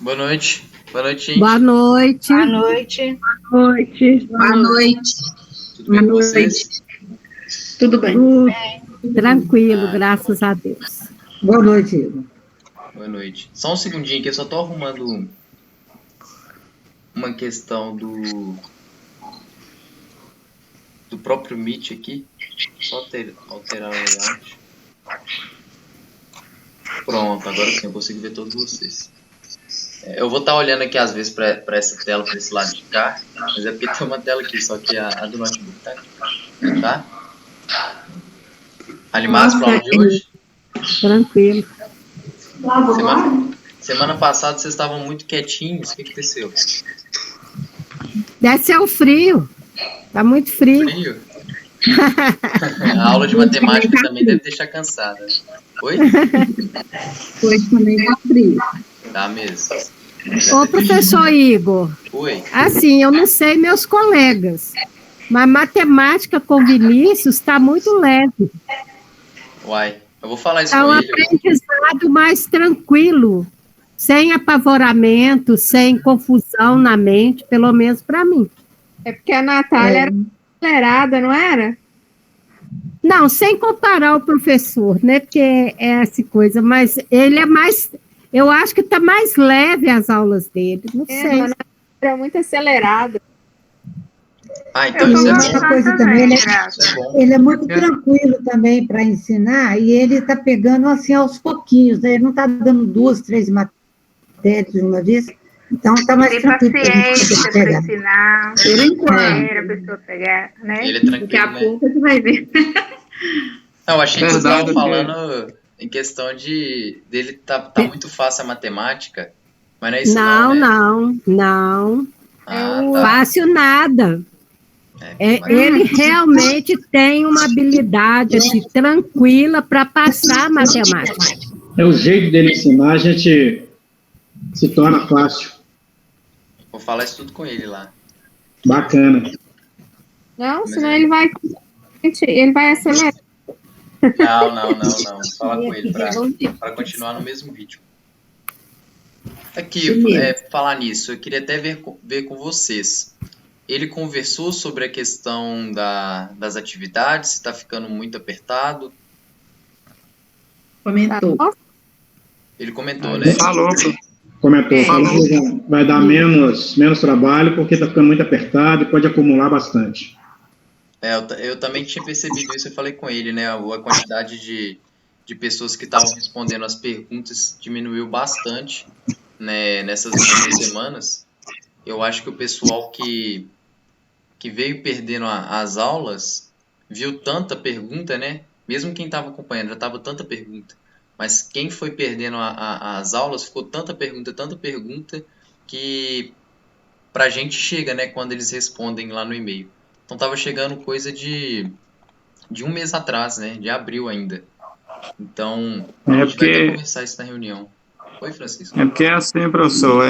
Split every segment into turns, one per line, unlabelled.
Boa noite. Boa noite, gente.
Boa noite.
Boa noite.
Boa noite.
Boa noite.
Tudo bem com vocês?
Tudo bem.
Tranquilo, graças a Deus.
Boa noite, Igor.
Boa noite. Só um segundinho que eu só tô arrumando uma questão do próprio Meet aqui. Só alterar o layout. Pronto, agora sim eu consigo ver todos vocês. Eu vou estar olhando aqui às vezes para essa tela, para esse lado de cá, mas é porque tem uma tela aqui, só que a do notebook tá aqui. Tá? Animados para o de hoje?
Tranquilo.
Semana passada vocês estavam muito quietinhos, o que aconteceu?
Deve ser o frio. Tá muito frio.
Frio? A aula de matemática também deve deixar cansada. Oi?
Hoje também tá frio.
Tá mesmo.
Ô, professor Igor.
Oi.
Assim, eu não sei meus colegas, mas matemática com Vinícius está muito leve.
Uai, eu vou falar isso
É
com
um
ele.
aprendizado mais tranquilo, sem apavoramento, sem confusão na mente, pelo menos para mim.
É porque a Natália era acelerada, não era?
Não, sem comparar o professor, né? Porque é essa coisa, mas ele é mais. Eu acho que está mais leve as aulas dele. Não sei.
A Natália era muito acelerada.
Ah, então isso é
Outra
bom.
coisa também,
Isso é bom.
ele é muito tranquilo também para ensinar e ele está pegando assim aos pouquinhos, né? Ele não está dando 2, 3 matérias de uma vez, então está mais
Tem
tranquilo para a
paciência
gente
para
pegar.
ensinar.
Por enquanto.
A pessoa pegar, né?
Ele é
Daqui a
tranquilo, né?
pouco você vai ver.
Não, eu achei que vocês
Verdade,
estavam falando em questão dele tá muito fácil a matemática, mas não é isso
Não,
né?
não.
Ah, tá.
Fácil nada. Ele realmente tem uma habilidade assim, tranquila para passar a matemática.
É o jeito dele ensinar, a gente se torna fácil.
Vou falar isso tudo com ele lá.
Bacana.
Não, senão ele vai acelerar.
Não. Vou falar com ele para continuar no mesmo ritmo. Aqui, falar nisso, eu queria até ver com vocês. Ele conversou sobre a questão das atividades, se está ficando muito apertado.
Comentou.
Ele comentou, né?
Falou que vai dar menos trabalho porque está ficando muito apertado e pode acumular bastante.
Eu também tinha percebido isso, eu falei com ele, né? A quantidade de pessoas que estavam respondendo as perguntas diminuiu bastante, né, nessas últimas semanas. Eu acho que o pessoal que veio perdendo as aulas viu tanta pergunta, né? Mesmo quem estava acompanhando já estava tanta pergunta. Mas quem foi perdendo as aulas ficou tanta pergunta que pra gente chega, né? Quando eles respondem lá no e-mail. Então tava chegando coisa de um mês atrás, né? De abril ainda. Então a gente vai ter que conversar isso na reunião. Oi, Francisco.
É porque é assim, professor,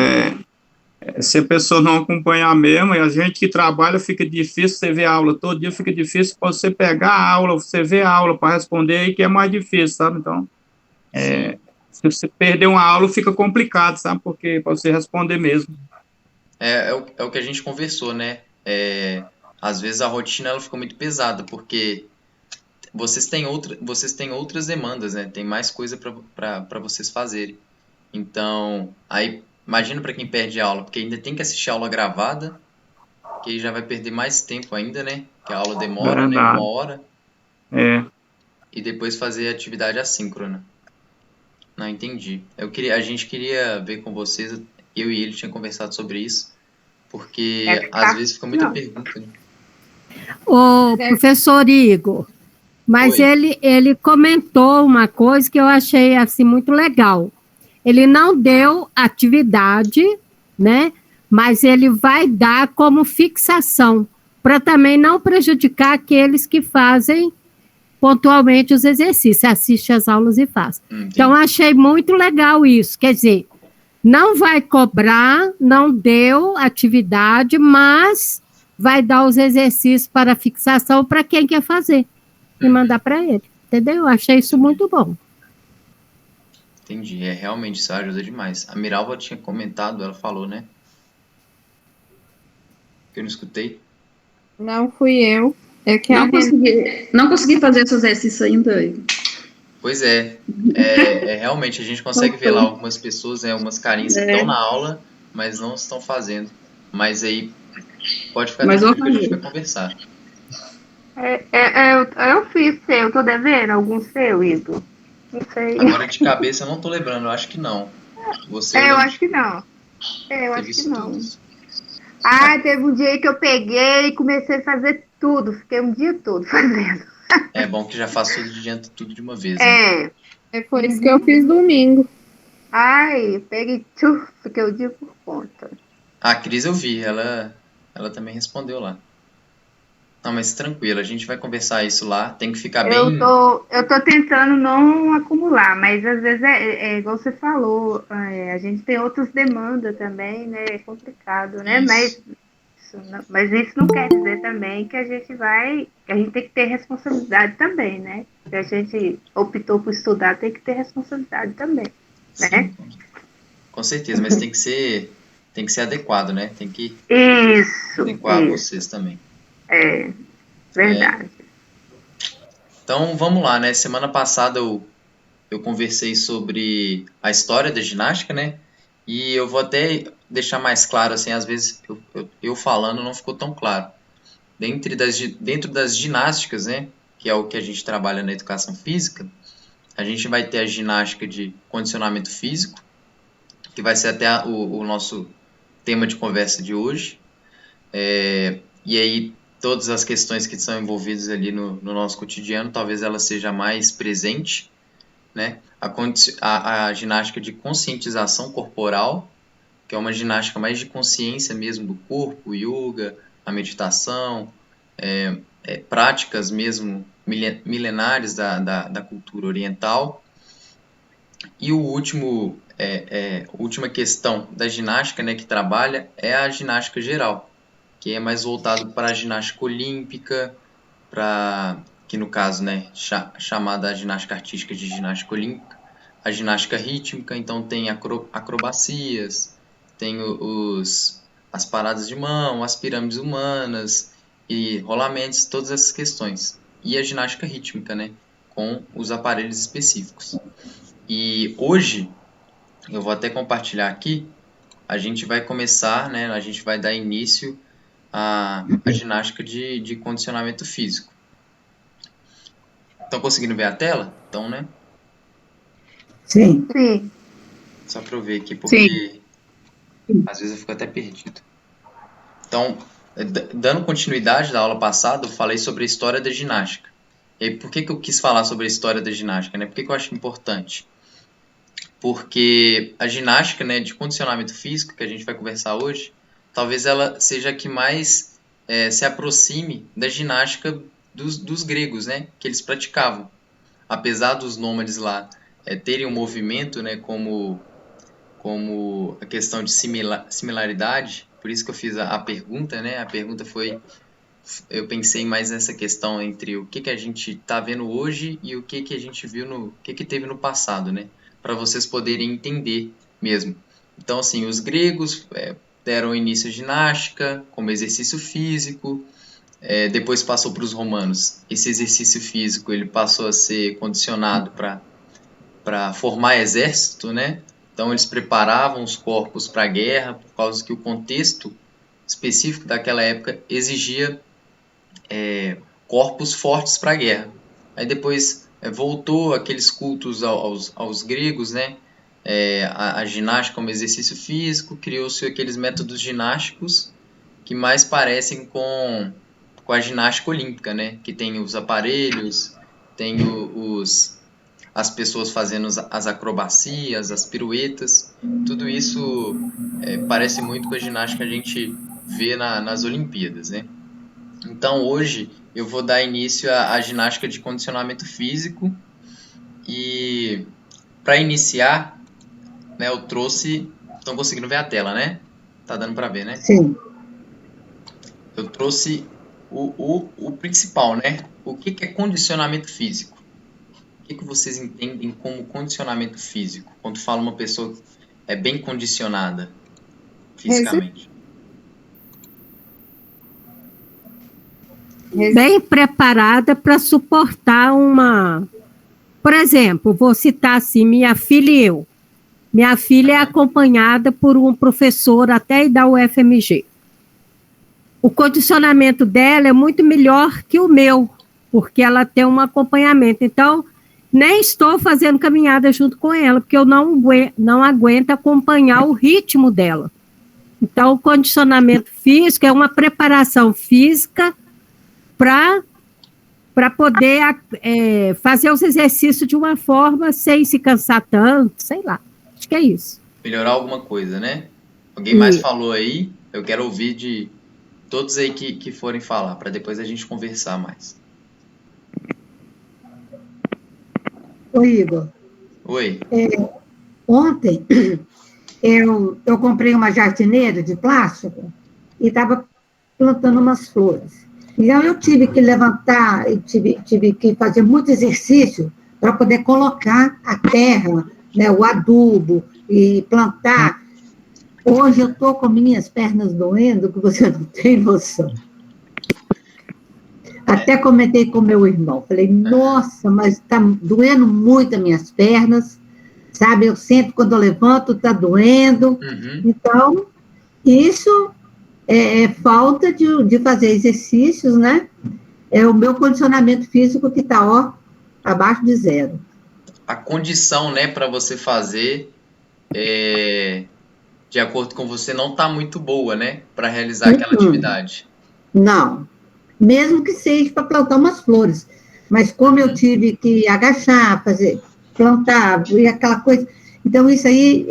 se a pessoa não acompanhar mesmo, e a gente que trabalha fica difícil, você ver a aula todo dia, fica difícil para você pegar a aula, você ver a aula para responder, aí que é mais difícil, sabe? Então, se você perder uma aula, fica complicado, sabe? Porque para você responder mesmo.
É o que a gente conversou, né? Às vezes a rotina ela fica muito pesada, porque vocês têm outras demandas, né? Tem mais coisa para vocês fazerem. Então, aí imagina para quem perde a aula, porque ainda tem que assistir a aula gravada, que aí já vai perder mais tempo ainda, né? Que a aula demora, né? 1 hora. E depois fazer a atividade assíncrona. Não, entendi. A gente queria ver com vocês, eu e ele tinha conversado sobre isso, porque às vezes fica muita pergunta, né?
Ô, professor Igor, mas ele comentou uma coisa que eu achei assim muito legal. Ele não deu atividade, né? Mas ele vai dar como fixação, para também não prejudicar aqueles que fazem pontualmente os exercícios, assiste às aulas e faz. Então, achei muito legal isso. Quer dizer, não vai cobrar, não deu atividade, mas vai dar os exercícios para fixação para quem quer fazer e mandar para ele. Entendeu? Achei isso muito bom.
Entendi. Realmente isso ajuda demais. A Miralva tinha comentado, ela falou, né? Que eu não escutei.
Não fui eu. É que a
Não consegui fazer esse exercício ainda.
Pois realmente a gente consegue ver lá algumas pessoas, algumas carinhas que estão na aula, mas não estão fazendo. Mas aí pode ficar tranquilo que a gente vai conversar.
Eu fiz seu, tô devendo algum seu, Igor? Não sei.
Agora de cabeça eu não tô lembrando, eu acho que não. Você
eu
lembra
acho que não. Eu
de ter
acho que
visto
não.
todos.
Teve um dia que eu peguei e comecei a fazer tudo. Fiquei um dia todo fazendo.
É bom que já faço tudo de uma vez, né?
É por isso que eu fiz domingo.
Peguei fiquei o dia por conta.
A Cris eu vi, ela também respondeu lá. Não, mas tranquilo, a gente vai conversar isso lá. Tem que ficar bem.
Eu tô tentando não acumular, mas às vezes é igual você falou, a gente tem outras demandas também, né? É complicado, né?
Isso.
Mas isso não quer dizer também que a gente tem que ter responsabilidade também, né? Se a gente optou por estudar, tem que ter responsabilidade também, né?
Sim, com certeza, mas tem que ser adequado, né? Tem que adequar vocês também.
Verdade.
Então, vamos lá, né? Semana passada eu conversei sobre a história da ginástica, né? E eu vou até deixar mais claro, assim, às vezes eu falando não ficou tão claro. Dentro das ginásticas, né? Que é o que a gente trabalha na educação física, a gente vai ter a ginástica de condicionamento físico, que vai ser até o nosso tema de conversa de hoje. E aí, todas as questões que são envolvidas ali no nosso cotidiano, talvez ela seja mais presente, né? A ginástica de conscientização corporal, que é uma ginástica mais de consciência mesmo do corpo, o yoga, a meditação, práticas mesmo milenares da cultura oriental. E a última questão da ginástica, né, que trabalha é a ginástica geral, que é mais voltado para a ginástica olímpica, que no caso, né, chamada a ginástica artística de ginástica olímpica, a ginástica rítmica, então tem acrobacias, tem as paradas de mão, as pirâmides humanas e rolamentos, todas essas questões. E a ginástica rítmica, né, com os aparelhos específicos. E hoje, eu vou até compartilhar aqui, a gente vai começar, né, a gente vai dar início à ginástica de condicionamento físico. Estão conseguindo ver a tela? Então, né?
Sim.
Só para eu ver aqui, porque às vezes eu fico até perdido. Então, dando continuidade da aula passada, eu falei sobre a história da ginástica. E aí, por que eu quis falar sobre a história da ginástica, né? Por que eu acho importante? Porque a ginástica, né, de condicionamento físico, que a gente vai conversar hoje, talvez ela seja a que mais se aproxime da ginástica dos gregos, né, que eles praticavam. Apesar dos nômades lá terem um movimento, né, como a questão de similaridade, por isso que eu fiz a pergunta, né, a pergunta foi, eu pensei mais nessa questão entre o que a gente está vendo hoje e o que a gente viu o que teve no passado, né, para vocês poderem entender mesmo. Então, assim, os gregos deram início à ginástica como exercício físico, depois passou para os romanos. Esse exercício físico ele passou a ser condicionado para formar exército, né? Então, eles preparavam os corpos para a guerra, por causa que o contexto específico daquela época exigia corpos fortes para a guerra. Aí depois voltou aqueles cultos aos gregos, né? A ginástica como exercício físico, criou-se aqueles métodos ginásticos que mais parecem com a ginástica olímpica, né? Que tem os aparelhos, tem as pessoas fazendo as acrobacias, as piruetas, tudo isso parece muito com a ginástica que a gente vê nas Olimpíadas, né? Então hoje eu vou dar início à ginástica de condicionamento físico e para iniciar, né, eu trouxe, estão conseguindo ver a tela, né? Tá dando para ver, né?
Sim.
Eu trouxe o principal, né? O que é condicionamento físico? que vocês entendem como condicionamento físico? Quando fala uma pessoa que é bem condicionada fisicamente.
Bem preparada para suportar uma... Por exemplo, vou citar assim, minha filha e eu. Minha filha é acompanhada por um professor até da UFMG. O condicionamento dela é muito melhor que o meu, porque ela tem um acompanhamento. Então, nem estou fazendo caminhada junto com ela, porque eu não aguento acompanhar o ritmo dela. Então, o condicionamento físico é uma preparação física para poder fazer os exercícios de uma forma sem se cansar tanto, sei lá. Acho que é isso.
Melhorar alguma coisa, né? Alguém mais falou aí? Eu quero ouvir de todos aí que forem falar, para depois a gente conversar mais.
Oi, Igor.
Oi.
Ontem, eu comprei uma jardineira de plástico e estava plantando umas flores. Então, eu tive que levantar, tive que fazer muito exercício para poder colocar a terra, né, o adubo e plantar. Hoje eu estou com minhas pernas doendo, que você não tem noção. Até comentei com meu irmão, falei, nossa, mas está doendo muito as minhas pernas, sabe? Eu sinto quando eu levanto, está doendo. Então, isso é falta de fazer exercícios, né? É o meu condicionamento físico que está, ó, abaixo de zero.
A condição, né, para você fazer, de acordo com você, não está muito boa, né, para realizar aquela atividade.
Não, mesmo que seja para plantar umas flores. Mas como eu tive que agachar, plantar, e aquela coisa... Então, isso aí,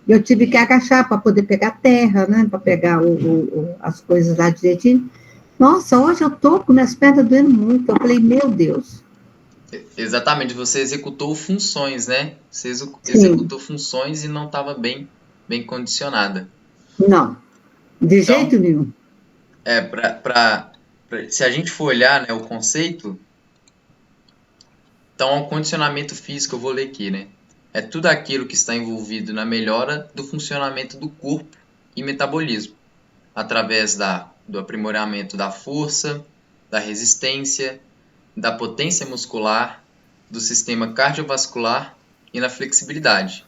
eu tive que agachar para poder pegar terra, né, para pegar as coisas lá direitinho. Nossa, hoje eu estou com minhas pernas doendo muito. Eu falei, meu Deus.
Exatamente, você executou funções, né? Você executou funções e não estava bem condicionada.
Não, de jeito nenhum.
Se a gente for olhar, né, o conceito, então, o condicionamento físico, eu vou ler aqui, né? É tudo aquilo que está envolvido na melhora do funcionamento do corpo e metabolismo, através do aprimoramento da força, da resistência, da potência muscular, do sistema cardiovascular e na flexibilidade.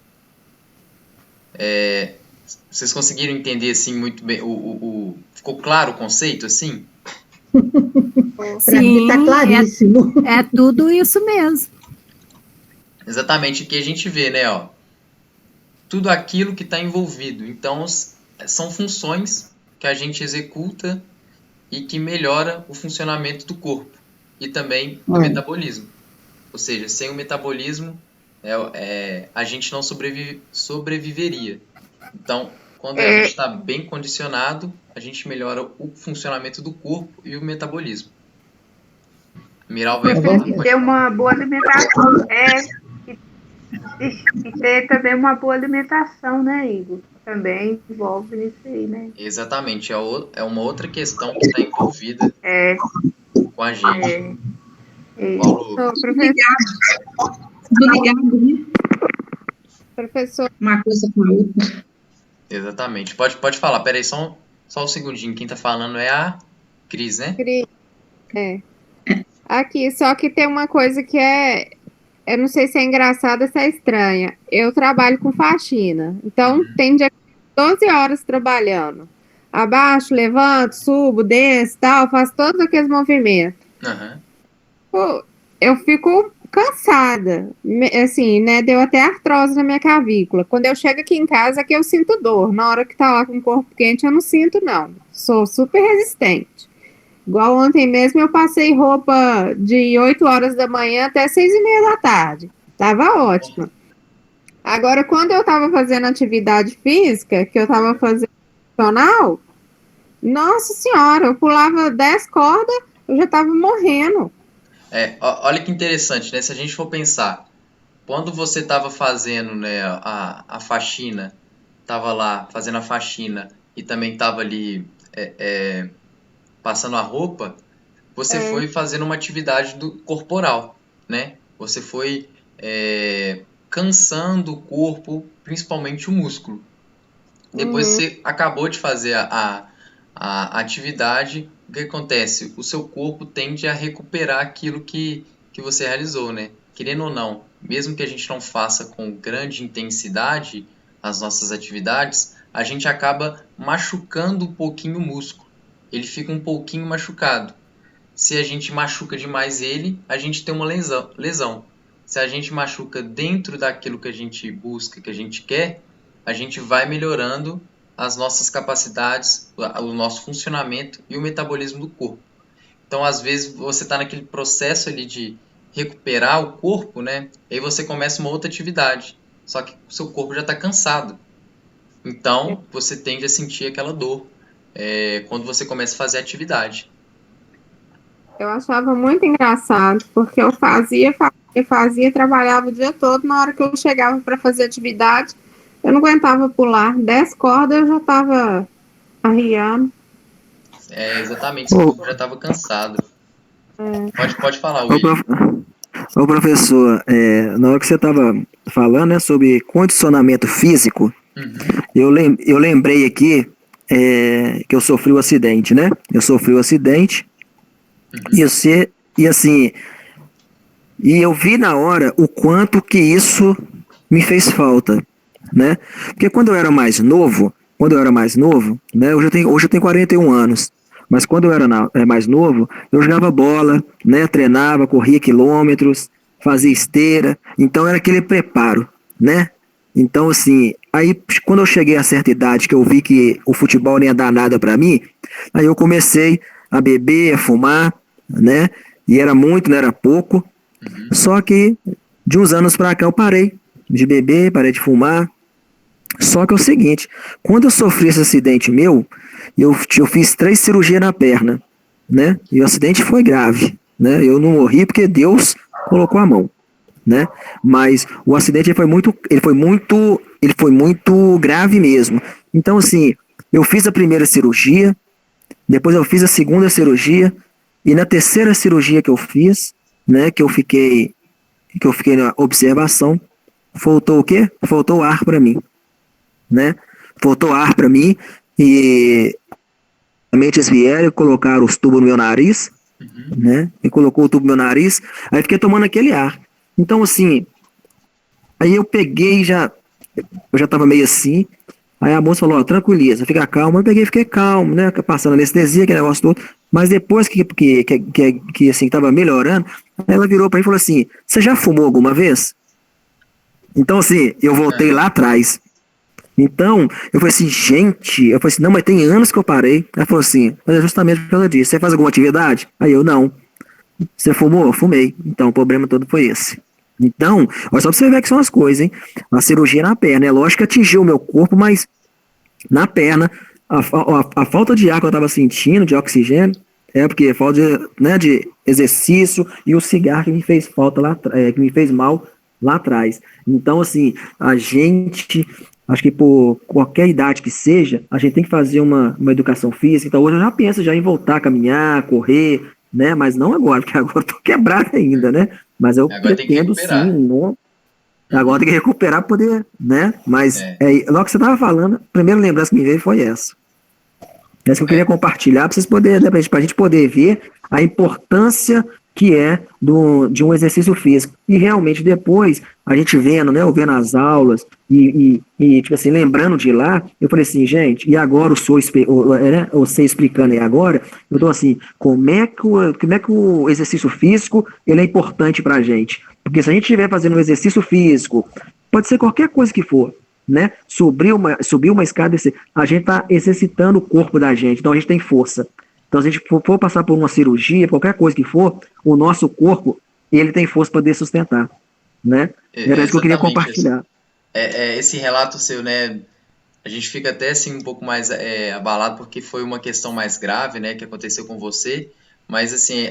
Vocês conseguiram entender assim muito bem? Ficou claro o conceito assim?
Para mim está claríssimo.
É tudo isso mesmo.
Exatamente, que a gente vê, né? Ó, tudo aquilo que está envolvido. Então, são funções que a gente executa e que melhora o funcionamento do corpo e também do metabolismo. Ou seja, sem o metabolismo, a gente não sobreviveria. Então, quando a gente está bem condicionado, a gente melhora o funcionamento do corpo e o metabolismo. Miral vai falar.
Ter uma boa alimentação. E ter também uma boa alimentação, né, Igor? Também envolve nisso aí, né?
Exatamente, é uma outra questão que está envolvida com a gente.
Professor.
Uma coisa com a outra.
Exatamente. Pode falar. Peraí, só um segundinho. Quem está falando é a Cris, né?
Cris. Aqui, só que tem uma coisa que eu não sei se é engraçada ou se é estranha. Eu trabalho com faxina. Então, tem dia 12 horas trabalhando. Abaixo, levanto, subo, desço, tal, faço todos aqueles movimentos. Pô, eu fico cansada. Assim, né? Deu até artrose na minha clavícula. Quando eu chego aqui em casa, que eu sinto dor. Na hora que tá lá com o corpo quente, eu não sinto, não. Sou super resistente. Igual ontem mesmo, eu passei roupa de 8 horas da manhã até 6:30 da tarde. Tava ótima. Agora, quando eu tava fazendo atividade física, que eu tava fazendo funcional, nossa senhora, eu pulava 10 cordas, eu já tava morrendo.
Olha que interessante, né? Se a gente for pensar, quando você estava fazendo, né, a faxina, estava lá fazendo a faxina e também estava ali passando a roupa, você foi fazendo uma atividade corporal, né? você foi cansando o corpo, principalmente o músculo. Depois você acabou de fazer a atividade, o que acontece? O seu corpo tende a recuperar aquilo que você realizou, né? Querendo ou não, mesmo que a gente não faça com grande intensidade as nossas atividades, a gente acaba machucando um pouquinho o músculo. Ele fica um pouquinho machucado. Se a gente machuca demais ele, a gente tem uma lesão. Se a gente machuca dentro daquilo que a gente busca, que a gente quer, a gente vai melhorando as nossas capacidades, o nosso funcionamento e o metabolismo do corpo. Então, às vezes, você está naquele processo ali de recuperar o corpo, né? E aí você começa uma outra atividade. Só que o seu corpo já está cansado. Então, você tende a sentir aquela dor quando você começa a fazer atividade.
Eu achava muito engraçado, porque eu fazia, trabalhava o dia todo, na hora que eu chegava para fazer atividade, eu não aguentava pular 10 cordas, eu já estava arriando.
Exatamente, seu corpo já estava cansado. Pode falar, William.
Ô professor, na hora que você estava falando, né, sobre condicionamento físico, eu lembrei aqui que eu sofri um acidente, né? Eu sofri um acidente e eu vi na hora o quanto que isso me fez falta, né? Porque quando eu era mais novo, né? Hoje eu tenho 41 anos. Mas quando eu era mais novo, eu jogava bola, né? Treinava, corria quilômetros, fazia esteira. Então era aquele preparo, né? Então, assim, aí quando eu cheguei a certa idade, que eu vi que o futebol não ia dar nada pra mim, aí eu comecei a beber, a fumar, né? E era muito, não era pouco. Só que de uns anos pra cá eu parei de beber, parei de fumar. Só que é o seguinte, quando eu sofri esse acidente meu, eu fiz 3 cirurgias na perna, né? E o acidente foi grave, né? Eu não morri porque Deus colocou a mão, né? Mas o acidente ele foi muito grave mesmo. Então, assim, eu fiz a primeira cirurgia, depois eu fiz a segunda cirurgia, e na terceira cirurgia que eu fiz, né? Que eu fiquei na observação, faltou o quê? Faltou ar para mim, né? Faltou ar para mim e eles vieram e colocaram os tubos no meu nariz, né? E colocou o tubo no meu nariz, aí fiquei tomando aquele ar. Então, assim, aí eu peguei eu já tava meio assim, aí a moça falou, tranquiliza, fica calmo. Eu peguei e fiquei calmo, né? Passando anestesia, aquele negócio todo. Mas depois que assim, tava melhorando, ela virou pra mim e falou assim, você já fumou alguma vez? Então, assim, eu voltei lá atrás. Então, eu falei assim, não, mas tem anos que eu parei. Ela falou assim, mas é justamente por causa disso. Você faz alguma atividade? Aí eu, não. Você fumou? Eu fumei. Então, o problema todo foi esse. Então, olha só pra você ver que são as coisas, hein? A cirurgia na perna, é lógico que atingiu o meu corpo, mas na perna, a falta de ar que eu tava sentindo, de oxigênio, porque falta de exercício e o cigarro que me fez falta que me fez mal lá atrás. Então, assim, acho que por qualquer idade que seja, a gente tem que fazer uma educação física. Então hoje eu já penso em voltar a caminhar, correr, né? Mas não agora, porque agora eu tô quebrado ainda, né? Mas eu pretendo sim, agora tem que recuperar para poder, né? Mas logo que você estava falando, a primeira lembrança que me veio foi essa. Essa que eu queria compartilhar para vocês poderem, né, para a gente poder ver a importância que é de um exercício físico. E realmente depois, a gente vendo, né, vendo as aulas e tipo assim, lembrando de lá, eu falei assim, gente, e agora você explicando aí agora, eu tô assim, como é que o exercício físico ele é importante pra gente? Porque se a gente estiver fazendo um exercício físico, pode ser qualquer coisa que for, né? Subir uma escada, a gente tá exercitando o corpo da gente, então a gente tem força. Então, se a gente for passar por uma cirurgia, qualquer coisa que for, o nosso corpo, ele tem força para poder sustentar, né? Era isso que eu queria compartilhar.
Esse relato seu, né? A gente fica até assim um pouco mais abalado porque foi uma questão mais grave, né? Que aconteceu com você. Mas assim,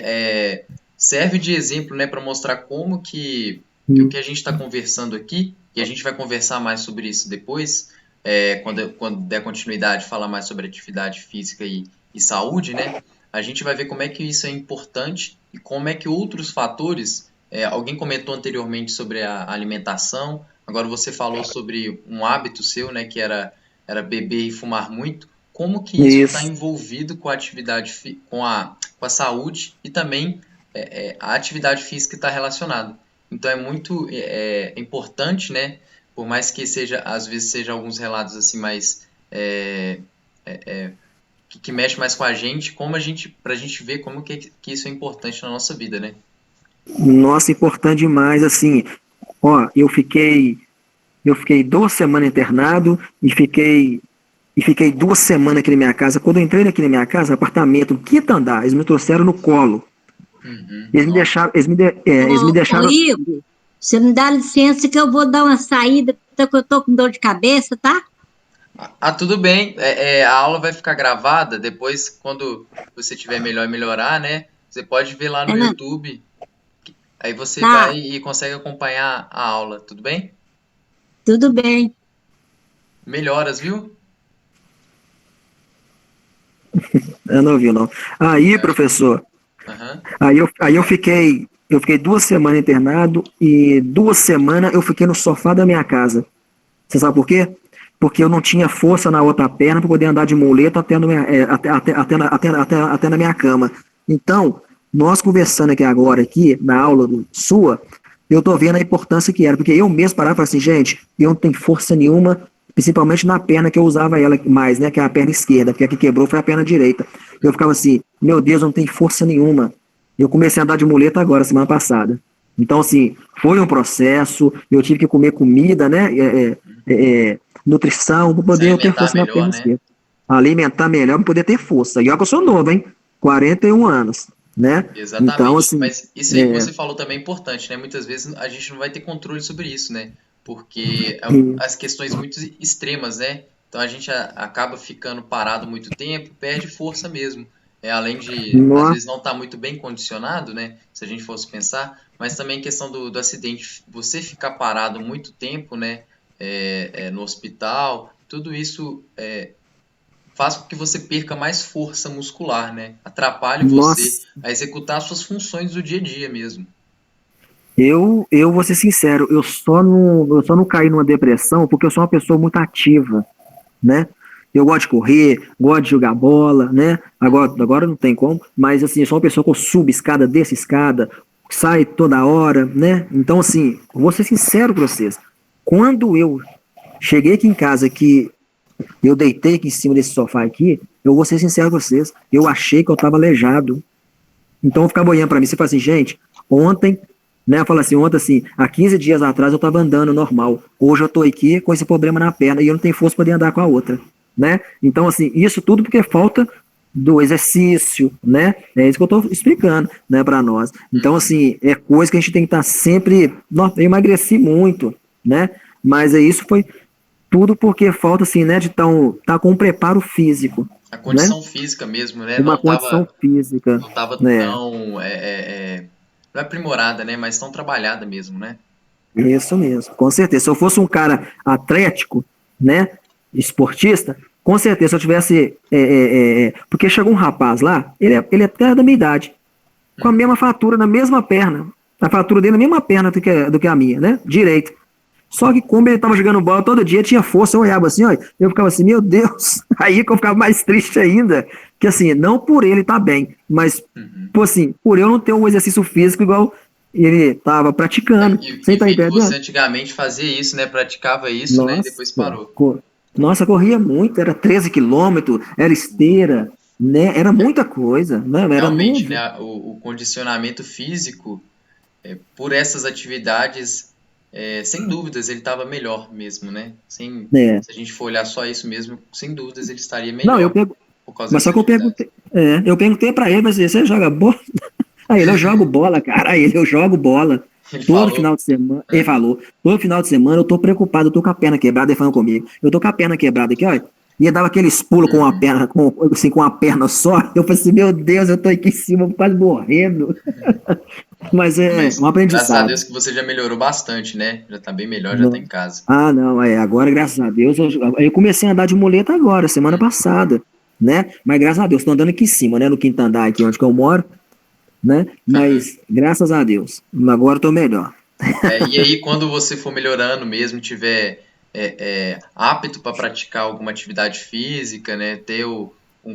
serve de exemplo, né? Para mostrar como que o que a gente está conversando aqui, e a gente vai conversar mais sobre isso depois, quando der continuidade, falar mais sobre atividade física e saúde, né? A gente vai ver como é que isso é importante e como é que outros fatores Alguém comentou anteriormente sobre a alimentação, agora você falou sobre um hábito seu, né, que era beber e fumar muito. Como que isso está
Isso.
envolvido com a atividade, com a saúde e também a atividade física está relacionada. Então é muito importante, né? Por mais que às vezes seja alguns relatos assim mais que mexe mais com a gente, pra gente ver como que isso é importante na nossa vida, né?
Nossa, importante demais, assim, ó, eu fiquei 2 semanas internado e fiquei 2 semanas aqui na minha casa. Quando eu entrei aqui na minha casa, apartamento, no quinto andar, eles me trouxeram no colo. Eles me deixaram, eles me deixaram.
Ô, Igor, você me dá licença que eu vou dar uma saída, porque eu tô com dor de cabeça, tá?
Tudo bem. A aula vai ficar gravada. Depois, quando você tiver melhor e melhorar, né? Você pode ver lá no YouTube. Aí você vai e consegue acompanhar a aula. Tudo bem?
Tudo bem.
Melhoras, viu?
Eu não ouvi, não. Aí, professor, aí eu fiquei 2 semanas internado e 2 semanas eu fiquei no sofá da minha casa. Você sabe por quê? Porque eu não tinha força na outra perna para poder andar de muleta até na minha cama. Então, nós conversando aqui na aula sua, eu tô vendo a importância que era, porque eu mesmo parava e falava assim, gente, eu não tenho força nenhuma, principalmente na perna que eu usava ela mais, né, que é a perna esquerda, porque a que quebrou foi a perna direita. Eu ficava assim, meu Deus, eu não tenho força nenhuma. Eu comecei a andar de muleta agora, semana passada. Então, assim, foi um processo, eu tive que comer comida, né, nutrição, para poder ter força na perna esquerda. Alimentar melhor para poder ter força. E olha que eu sou novo, hein, 41 anos. Né?
Exatamente,
então, assim,
mas isso aí que você falou também é importante, né? Muitas vezes a gente não vai ter controle sobre isso, né? Porque as questões muito extremas, né? Então a gente acaba ficando parado muito tempo, perde força mesmo. Além de, às vezes, não estar muito bem condicionado, né? Se a gente fosse pensar, mas também a questão do acidente, você ficar parado muito tempo, né? No hospital, tudo isso faz com que você perca mais força muscular, né? Atrapalhe você a executar suas funções do dia a dia mesmo.
Eu vou ser sincero, eu só não caí numa depressão porque eu sou uma pessoa muito ativa, né? Eu gosto de correr, gosto de jogar bola, né? Agora não tem como, mas assim, eu sou uma pessoa que eu subo escada, desço escada, sai toda hora, né? Então, assim, vou ser sincero pra vocês. Quando eu cheguei aqui em casa, que eu deitei aqui em cima desse sofá aqui, eu vou ser sincero com vocês, eu achei que eu estava aleijado. Então eu ficava olhando para mim e falava assim, gente, ontem, né, eu falo assim, há 15 dias atrás eu estava andando normal, hoje eu estou aqui com esse problema na perna e eu não tenho força para poder andar com a outra, né? Então, assim, isso tudo porque falta do exercício, né? É isso que eu estou explicando, né, para nós. Então, assim, é coisa que a gente tem que estar sempre... Nossa, eu emagreci muito, né? Mas isso foi... Tudo porque falta, assim, né, de estar com um preparo físico.
A condição física mesmo, né?
Uma condição física.
Não estava tão... não é aprimorada, né? Mas tão trabalhada mesmo, né?
Isso mesmo, com certeza. Se eu fosse um cara atlético, né, esportista, com certeza, se eu tivesse... porque chegou um rapaz lá, ele é até da minha idade, com a mesma fratura na mesma perna. A fratura dele na mesma perna do que a minha, né? Direita. Só que como ele estava jogando bola todo dia, tinha força, eu olhava assim, ó, eu ficava assim, meu Deus, aí que eu ficava mais triste ainda, que assim, não por ele estar bem, mas, assim, por eu não ter um exercício físico igual ele estava praticando. Você tá entendendo?
Você antigamente fazia isso, né, praticava isso, né, e depois parou.
Nossa, corria muito, era 13 quilômetros, era esteira, né, era muita coisa. Né,
realmente, né, o condicionamento físico, por essas atividades... sem dúvidas ele estava melhor mesmo, né? Se a gente for olhar só isso mesmo, sem dúvidas ele estaria melhor.
Não, mas só que eu perguntei para ele, mas você joga bola? Aí ele, eu jogo bola, cara. Aí eu jogo bola. Todo final de semana, ele falou, todo final de semana eu tô preocupado, eu tô com a perna quebrada, ele falando comigo. Eu tô com a perna quebrada aqui, ó. Ia dar aqueles pulos com a perna, com a perna só. Eu falei assim, meu Deus, eu tô aqui em cima, quase morrendo. Mas um aprendizado.
Graças a Deus que você já melhorou bastante, né? Já tá bem melhor, já tá em casa.
Ah, não, agora, graças a Deus, eu comecei a andar de muleta agora, semana passada, né? Mas graças a Deus, tô andando aqui em cima, né? No quinto andar aqui onde que eu moro. né? Mas, graças a Deus, agora eu tô melhor.
E aí, quando você for melhorando mesmo, tiver apto para praticar alguma atividade física, né, ter o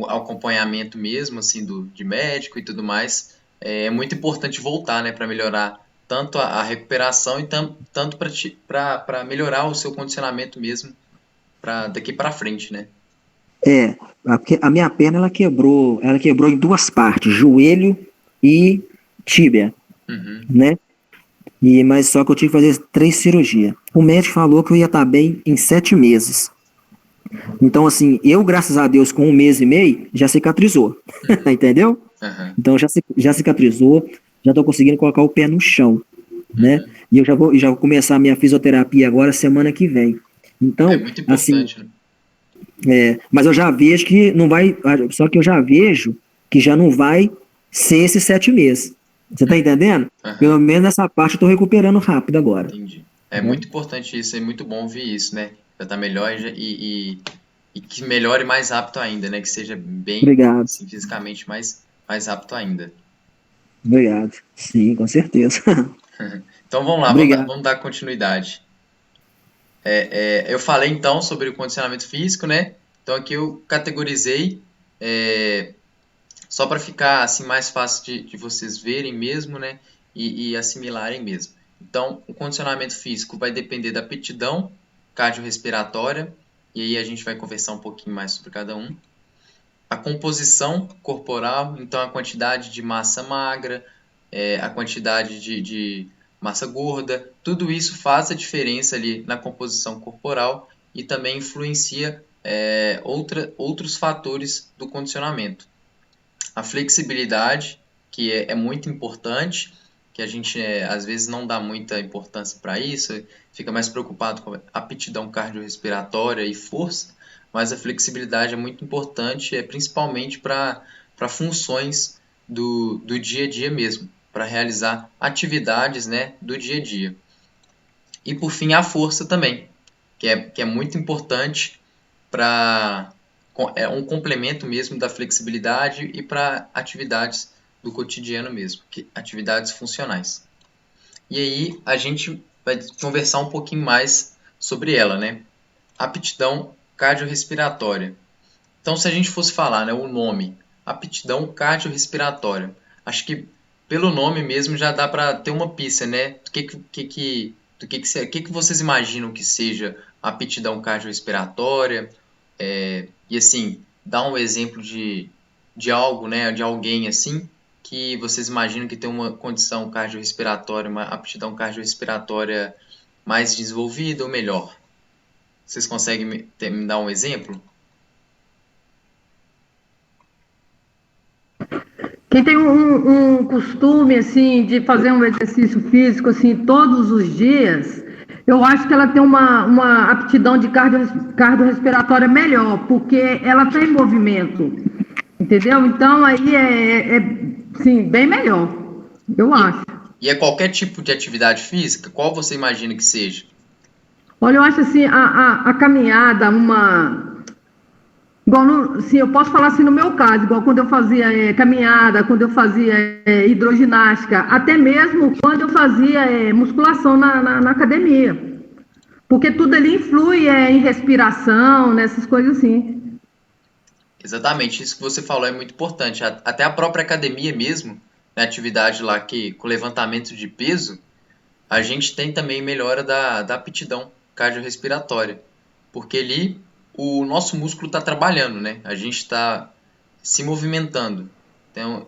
acompanhamento mesmo, assim, de médico e tudo mais, é muito importante voltar, né, para melhorar tanto a recuperação e tanto para melhorar o seu condicionamento mesmo para daqui para frente, né?
Porque a minha perna ela quebrou em duas partes, joelho e tíbia,
Uhum.
né? Mas só que eu tive que fazer 3 cirurgias. O médico falou que eu ia estar bem em 7 meses. Então, assim, eu, graças a Deus, com 1 mês e meio, já cicatrizou. Entendeu?
Uhum.
Então, já cicatrizou, já estou conseguindo colocar o pé no chão, né? E eu já vou começar a minha fisioterapia agora, semana que vem. Então,
É muito
assim,
importante, né?
mas eu já vejo que não vai, só que eu já vejo que já não vai ser esses 7 meses. Você tá entendendo?
Uhum.
Pelo menos nessa parte eu tô recuperando rápido agora.
Entendi. É muito importante isso, é muito bom ouvir isso, né? Já tá melhor e que melhore mais rápido ainda, né? Que seja bem,
Obrigado.
assim, fisicamente mais apto ainda.
Obrigado. Sim, com certeza.
Então vamos lá,
Obrigado.
vamos dar continuidade. Eu falei então sobre o condicionamento físico, né? Então aqui eu categorizei só para ficar assim mais fácil de vocês verem mesmo, né? E assimilarem mesmo. Então, o condicionamento físico vai depender da aptidão cardiorrespiratória, e aí a gente vai conversar um pouquinho mais sobre cada um. A composição corporal, então a quantidade de massa magra, a quantidade de massa gorda, tudo isso faz a diferença ali na composição corporal e também influencia outros fatores do condicionamento. A flexibilidade, que é muito importante, que a gente às vezes não dá muita importância para isso, fica mais preocupado com a aptidão cardiorrespiratória e força, mas a flexibilidade é muito importante, principalmente para funções do dia a dia mesmo, para realizar atividades, né, do dia a dia. E por fim a força também, que é muito importante para um complemento mesmo da flexibilidade e para atividades do cotidiano mesmo, atividades funcionais. E aí a gente vai conversar um pouquinho mais sobre ela, né? Aptidão cardiorrespiratória. Então, se a gente fosse falar, né, o nome, aptidão cardiorrespiratória, acho que pelo nome mesmo já dá para ter uma pista, né? Do que vocês imaginam que seja aptidão cardiorrespiratória? E assim, dá um exemplo de algo, né, de alguém assim, que vocês imaginam que tem uma condição cardiorrespiratória, uma aptidão cardiorrespiratória mais desenvolvida ou melhor? Vocês conseguem me dar um exemplo?
Quem tem um costume, assim, de fazer um exercício físico, assim, todos os dias, eu acho que ela tem uma aptidão de cardiorrespiratória melhor, porque ela está em movimento, entendeu? Então, aí sim, bem melhor, eu acho.
E é qualquer tipo de atividade física? Qual você imagina que seja?
Olha, eu acho assim, a caminhada, igual sim, eu posso falar assim no meu caso, igual quando eu fazia caminhada, quando eu fazia hidroginástica, até mesmo quando eu fazia musculação na academia. Porque tudo ali influi em respiração, nessas coisas assim.
Exatamente, isso que você falou é muito importante. Até a própria academia mesmo, na atividade lá com levantamento de peso, a gente tem também melhora da aptidão cardiorrespiratória. Porque ali o nosso músculo está trabalhando, né? A gente está se movimentando. Então,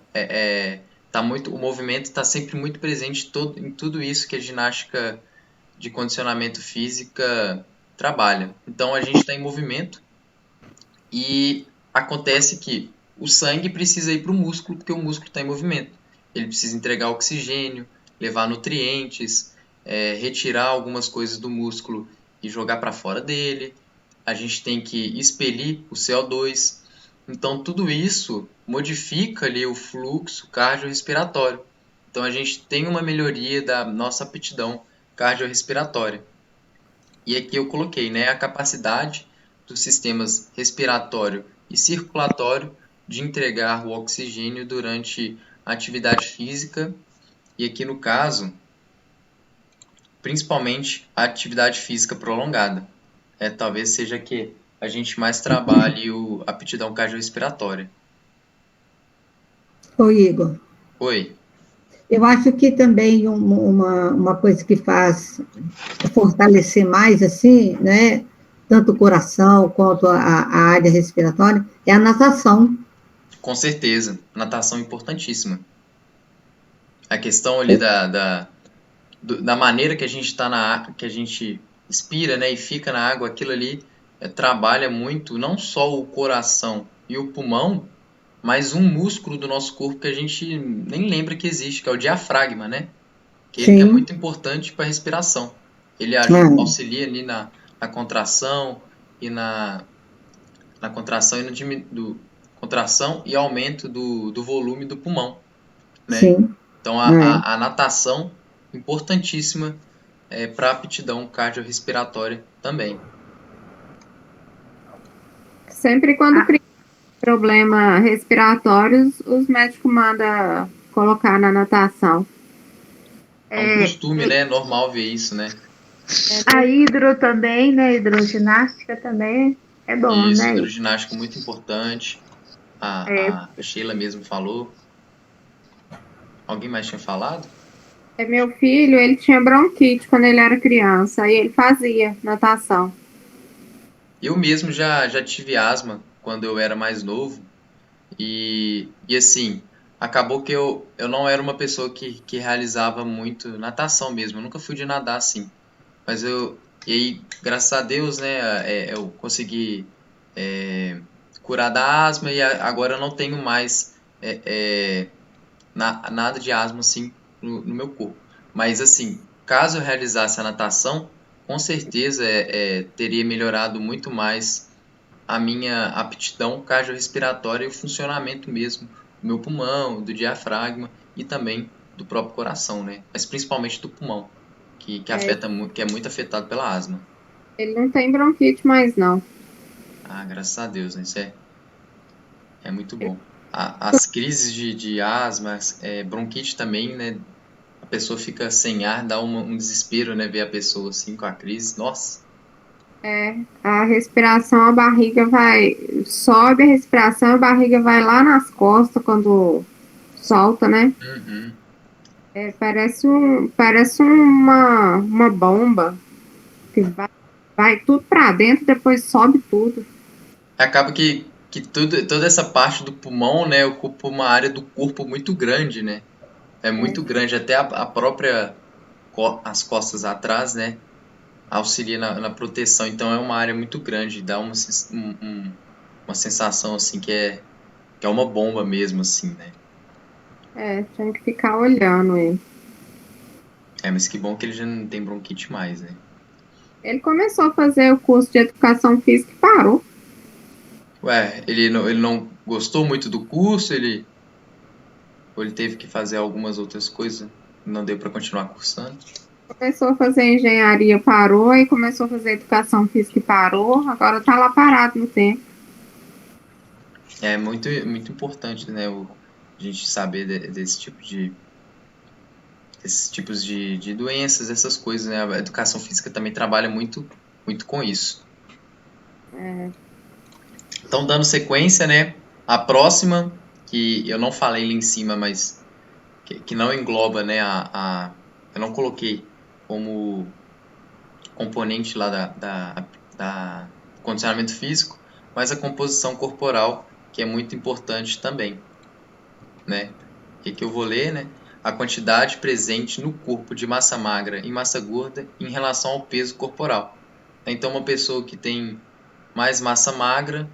o movimento está sempre muito presente em tudo isso que a ginástica de condicionamento física trabalha. Então, a gente está em movimento e acontece que o sangue precisa ir para o músculo, porque o músculo está em movimento. Ele precisa entregar oxigênio, levar nutrientes, retirar algumas coisas do músculo e jogar para fora dele. A gente tem que expelir o CO2. Então, tudo isso modifica ali o fluxo cardiorrespiratório. Então, a gente tem uma melhoria da nossa aptidão cardiorrespiratória. E aqui eu coloquei, né, a capacidade dos sistemas respiratório e circulatório de entregar o oxigênio durante a atividade física, e aqui no caso, principalmente a atividade física prolongada. Talvez seja que a gente mais trabalhe a aptidão cardiorrespiratória.
Ô, Igor,
Oi.
eu acho que também uma coisa que faz fortalecer mais, assim, né, tanto o coração quanto a área respiratória, é a natação.
Com certeza, natação é importantíssima. A questão ali da maneira que a gente está que a gente expira, né, e fica na água, aquilo ali trabalha muito, não só o coração e o pulmão, mas um músculo do nosso corpo que a gente nem lembra que existe, que é o diafragma, né? Que ele é muito importante para a respiração. Ele auxilia ali na contração e na contração contração e aumento do volume do pulmão, né?
Sim.
Então a natação importantíssima para a aptidão cardiorrespiratória também.
Sempre quando cria problemas respiratórios, os médicos mandam colocar na natação.
É um costume, né? Normal ver isso, né?
A hidro também, né? Hidroginástica também é bom,
isso,
né?
Hidroginástica muito importante. A Sheila mesmo falou. Alguém mais tinha falado?
Meu filho, ele tinha bronquite quando ele era criança, aí ele fazia natação.
Eu mesmo já tive asma quando eu era mais novo. E assim, acabou que eu não era uma pessoa que realizava muito natação mesmo. Eu nunca fui de nadar assim. Mas e aí, graças a Deus, né, eu consegui curar da asma e agora eu não tenho mais nada de asma assim no meu corpo. Mas assim, caso eu realizasse a natação, com certeza teria melhorado muito mais a minha aptidão cardiorrespiratória e o funcionamento mesmo do meu pulmão, do diafragma e também do próprio coração, né? Mas principalmente do pulmão, que é muito afetado pela asma.
Ele não tem bronquite mais, não.
Graças a Deus, né? Isso é muito bom. As crises de asma, bronquite também, né? A pessoa fica sem ar, dá um desespero, né? Ver a pessoa assim com a crise. Nossa!
A respiração, a barriga sobe a respiração, a barriga vai lá nas costas quando solta, né?
Uhum.
Parece uma bomba que vai tudo pra dentro, depois sobe tudo.
Acaba que toda essa parte do pulmão, né, ocupa uma área do corpo muito grande, né? É muito grande, até a própria as costas atrás, né, auxilia na proteção. Então é uma área muito grande, dá uma sensação assim que é uma bomba mesmo, assim, né?
Tinha que ficar olhando ele.
Mas que bom que ele já não tem bronquite mais, né?
Ele começou a fazer o curso de educação física e parou.
Ué, ele não gostou muito do curso, ou ele teve que fazer algumas outras coisas, não deu para continuar cursando?
Começou a fazer engenharia, parou, e começou a fazer educação física e parou, agora tá lá parado no tempo.
É muito, muito importante, né, a gente saber desses tipos de doenças, essas coisas, né? A educação física também trabalha muito, muito com isso. Então, dando sequência, né, a próxima, que eu não falei ali em cima, mas que não engloba, né, eu não coloquei como componente lá da condicionamento físico, mas a composição corporal, que é muito importante também, né? O que eu vou ler, né? A quantidade presente no corpo de massa magra e massa gorda em relação ao peso corporal. Então, uma pessoa que tem mais massa magra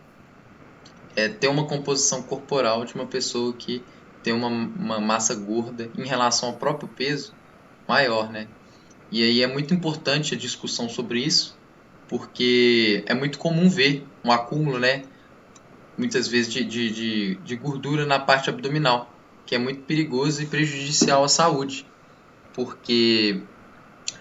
tem uma composição corporal de uma pessoa que tem uma massa gorda em relação ao próprio peso maior, né? E aí é muito importante a discussão sobre isso, porque é muito comum ver um acúmulo, né? Muitas vezes de gordura na parte abdominal, que é muito perigoso e prejudicial à saúde, porque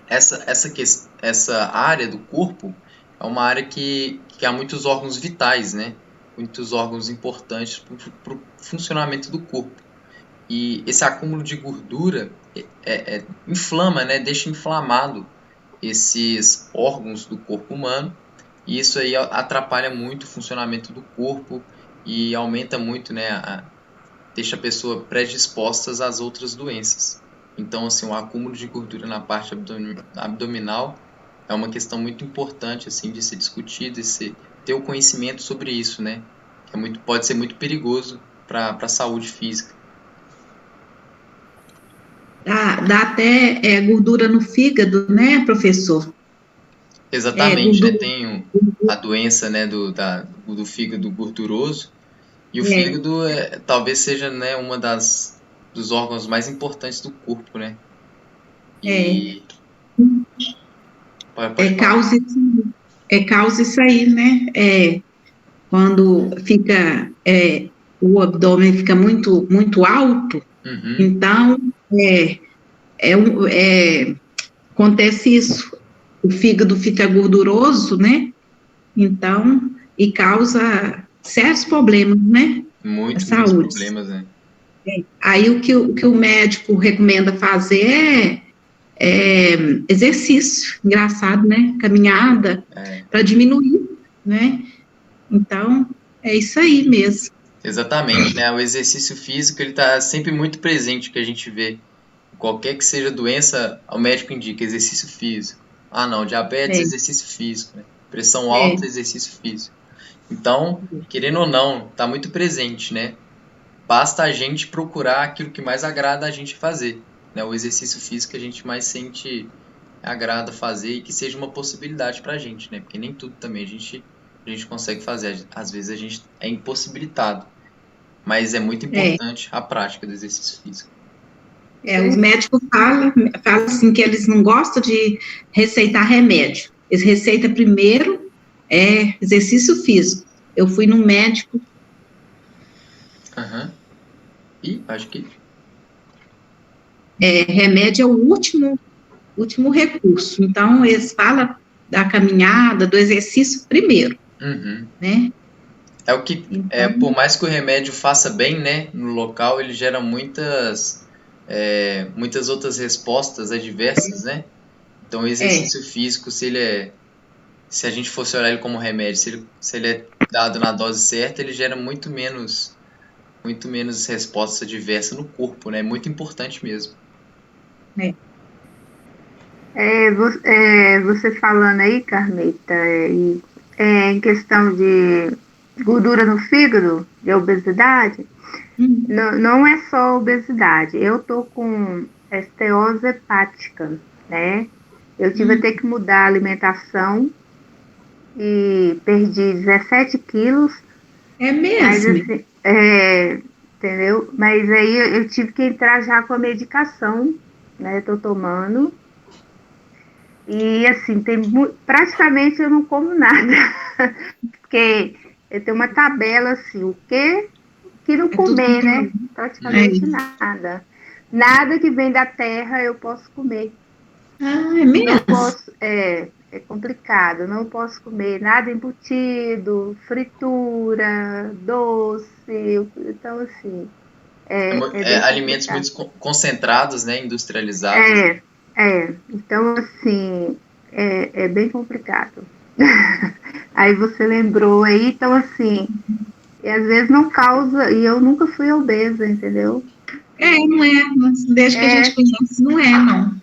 essa área do corpo é uma área que há muitos órgãos vitais, né? Muitos órgãos importantes para o funcionamento do corpo. E esse acúmulo de gordura inflama, né? Deixa inflamado esses órgãos do corpo humano, e isso aí atrapalha muito o funcionamento do corpo e aumenta muito, né? Deixa a pessoa predisposta às outras doenças. Então, assim, o acúmulo de gordura na parte abdominal é uma questão muito importante, assim, de ser discutida e ter o conhecimento sobre isso, né? Pode ser muito perigoso para a saúde física.
Dá até gordura no fígado, né, professor?
Exatamente, né? Tem a doença, né, do fígado gorduroso, e o fígado talvez seja, né, uma dos órgãos mais importantes do corpo, né? E...
causa isso aí, né? Quando fica, o abdômen fica muito, muito alto, então acontece isso. O fígado fica gorduroso, né? Então, e causa certos problemas, né?
Muitos problemas, né?
Aí o que o médico recomenda fazer é exercício, engraçado, né? Caminhada, para diminuir, né? Então, é isso aí mesmo.
Exatamente, né? O exercício físico, ele está sempre muito presente, que a gente vê. Qualquer que seja a doença, o médico indica exercício físico. Ah, não, diabetes, exercício físico, né? Pressão alta, exercício físico. Então, querendo ou não, está muito presente, né? Basta a gente procurar aquilo que mais agrada a gente fazer, né? O exercício físico que a gente mais sente agrada fazer e que seja uma possibilidade para a gente, né? Porque nem tudo também a gente consegue fazer. Às vezes a gente é impossibilitado. Mas é muito importante a prática do exercício físico.
Os médicos falam assim que eles não gostam de receitar remédio. Eles receitam primeiro exercício físico. Eu fui no médico.
E acho que...
remédio é o último recurso. Então, eles falam da caminhada, do exercício primeiro. Né?
É o que, por mais que o remédio faça bem, né, no local, ele gera muitas outras respostas adversas, né? Então, o exercício físico, se a gente fosse olhar ele como remédio, se ele é dado na dose certa, ele gera muito menos respostas adversas no corpo, né? É muito importante mesmo.
Você falando aí, Carmeta, em questão de gordura no fígado, de obesidade, não é só obesidade. Eu tô com esteose hepática, né? Eu tive até que mudar a alimentação e perdi 17 quilos.
É mesmo?
Mas, assim, entendeu? Mas aí eu tive que entrar já com a medicação, né? Tô tomando. E assim, praticamente eu não como nada. Porque eu tenho uma tabela assim, o que não comer, né? Praticamente nada. Nada que vem da terra eu posso comer.
É mesmo?
Não posso, é complicado. Não posso comer nada embutido, fritura, doce. Então, assim...
alimentos muito concentrados, né? Industrializados.
Então, assim, é bem complicado. Aí você lembrou aí, então, assim, e às vezes não causa, e eu nunca fui obesa, entendeu?
Não é, desde que a gente conhece, não é, não.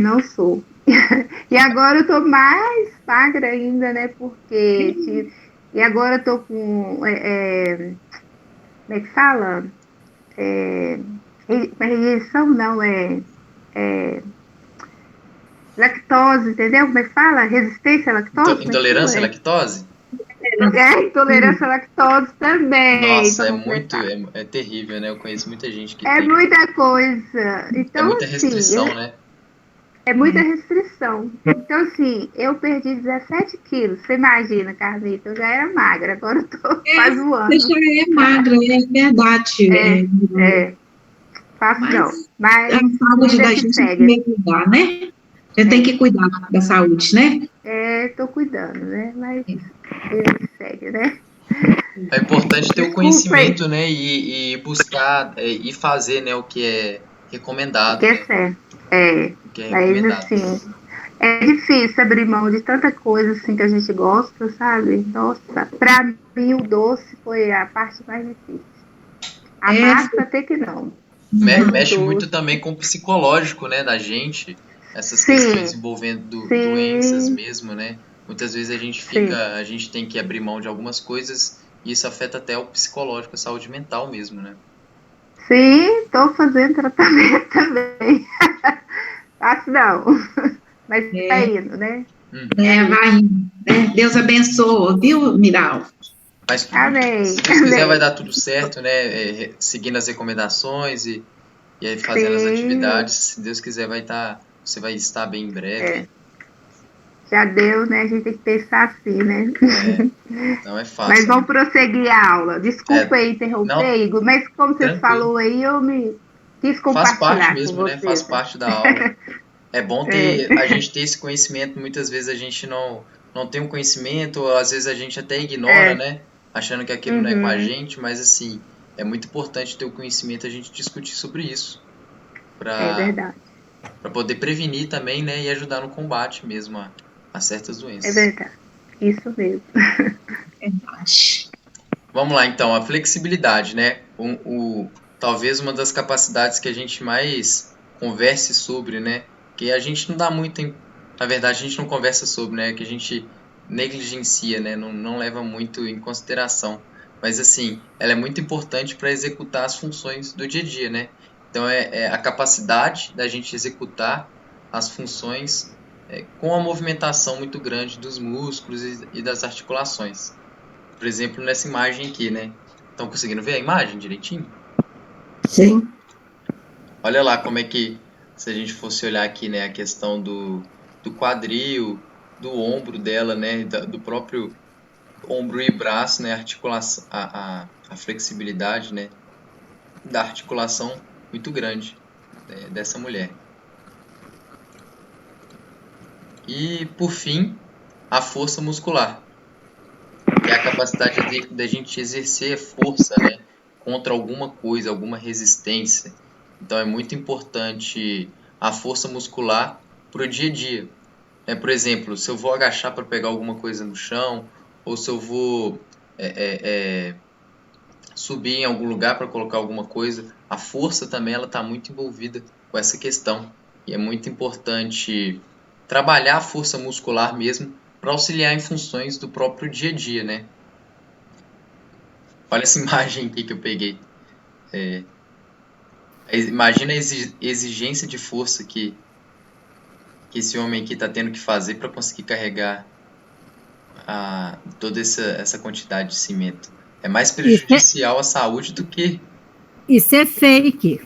Não sou. E agora eu tô mais magra ainda, né, porque, e agora eu tô com, como é que fala? Rejeição não, lactose, entendeu? Como é que fala? Resistência à lactose?
Intolerância à lactose?
Intolerância à lactose também.
Nossa, é terrível, né? Eu conheço muita gente que tem.
Muita coisa. Então,
muita restrição, né?
É muita restrição. Então, assim, eu perdi 17 quilos. Você imagina, Carlita, eu já era magra, agora eu tô quase voando.
Você já é magra, é verdade.
Fácil não. Mas
a saúde da gente tem que cuidar, né? A gente tem que cuidar da saúde, né?
Tô cuidando, né? Mas segue, né?
É importante ter o conhecimento, né? E buscar e fazer, né, o que é recomendado.
Que é certo.
O que é
Mas
recomendado.
assim, é difícil abrir mão de tanta coisa assim que a gente gosta, sabe? Nossa, pra mim o doce foi a parte mais difícil. A massa até que não.
Mexe muito também com o psicológico, né, da gente. Essas questões envolvendo doenças mesmo, né? Muitas vezes a gente tem que abrir mão de algumas coisas e isso afeta até o psicológico, a saúde mental mesmo, né?
Sim, tô fazendo tratamento também. Faço não. Mas tá indo, né?
Vai indo. Deus abençoe, viu, Miral?
Mas
amém.
Se Deus quiser, vai dar tudo certo, né? Seguindo as recomendações e aí fazendo as atividades. Se Deus quiser, você vai estar bem em breve.
Já deu, né? A gente tem que pensar assim, né?
Não é fácil.
Mas vamos prosseguir a aula. Desculpa aí interromper, Igor, mas como você falou aí, eu me quis compartilhar.
Faz parte mesmo,
com
né? Faz parte da aula. É bom a gente ter esse conhecimento. Muitas vezes a gente não tem um conhecimento, ou às vezes a gente até ignora, né? Achando que aquilo não é com a gente, mas assim, é muito importante ter o conhecimento, a gente discutir sobre isso.
É verdade.
Para poder prevenir também, né? E ajudar no combate mesmo a certas doenças.
É verdade. Isso mesmo.
Vamos lá, então. A flexibilidade, né? Talvez uma das capacidades que a gente mais converse sobre, né? Que a gente não dá muito... Na verdade, a gente não conversa sobre, né? Que a gente negligencia, né? Não leva muito em consideração. Mas, assim, ela é muito importante para executar as funções do dia a dia, né? Então, é a capacidade da gente executar as funções com uma movimentação muito grande dos músculos e das articulações. Por exemplo, nessa imagem aqui, né? Estão conseguindo ver a imagem direitinho?
Sim.
Olha lá como é que, se a gente fosse olhar aqui, né? A questão do quadril, do ombro dela, né? Do próprio ombro e braço, né? Articulação, a flexibilidade, né? Da articulação muito grande dessa mulher. E, por fim, a força muscular, que é a capacidade da gente exercer força, né, contra alguma coisa, alguma resistência. Então, é muito importante a força muscular para o dia a dia. Por exemplo, se eu vou agachar para pegar alguma coisa no chão, ou se eu vou subir em algum lugar para colocar alguma coisa, a força também ela está muito envolvida com essa questão. E é muito importante trabalhar a força muscular mesmo para auxiliar em funções do próprio dia a dia, né? Olha essa imagem aqui que eu peguei. Imagina a exigência de força que esse homem aqui está tendo que fazer para conseguir carregar toda essa quantidade de cimento. É mais prejudicial à saúde do que...
Isso é fake.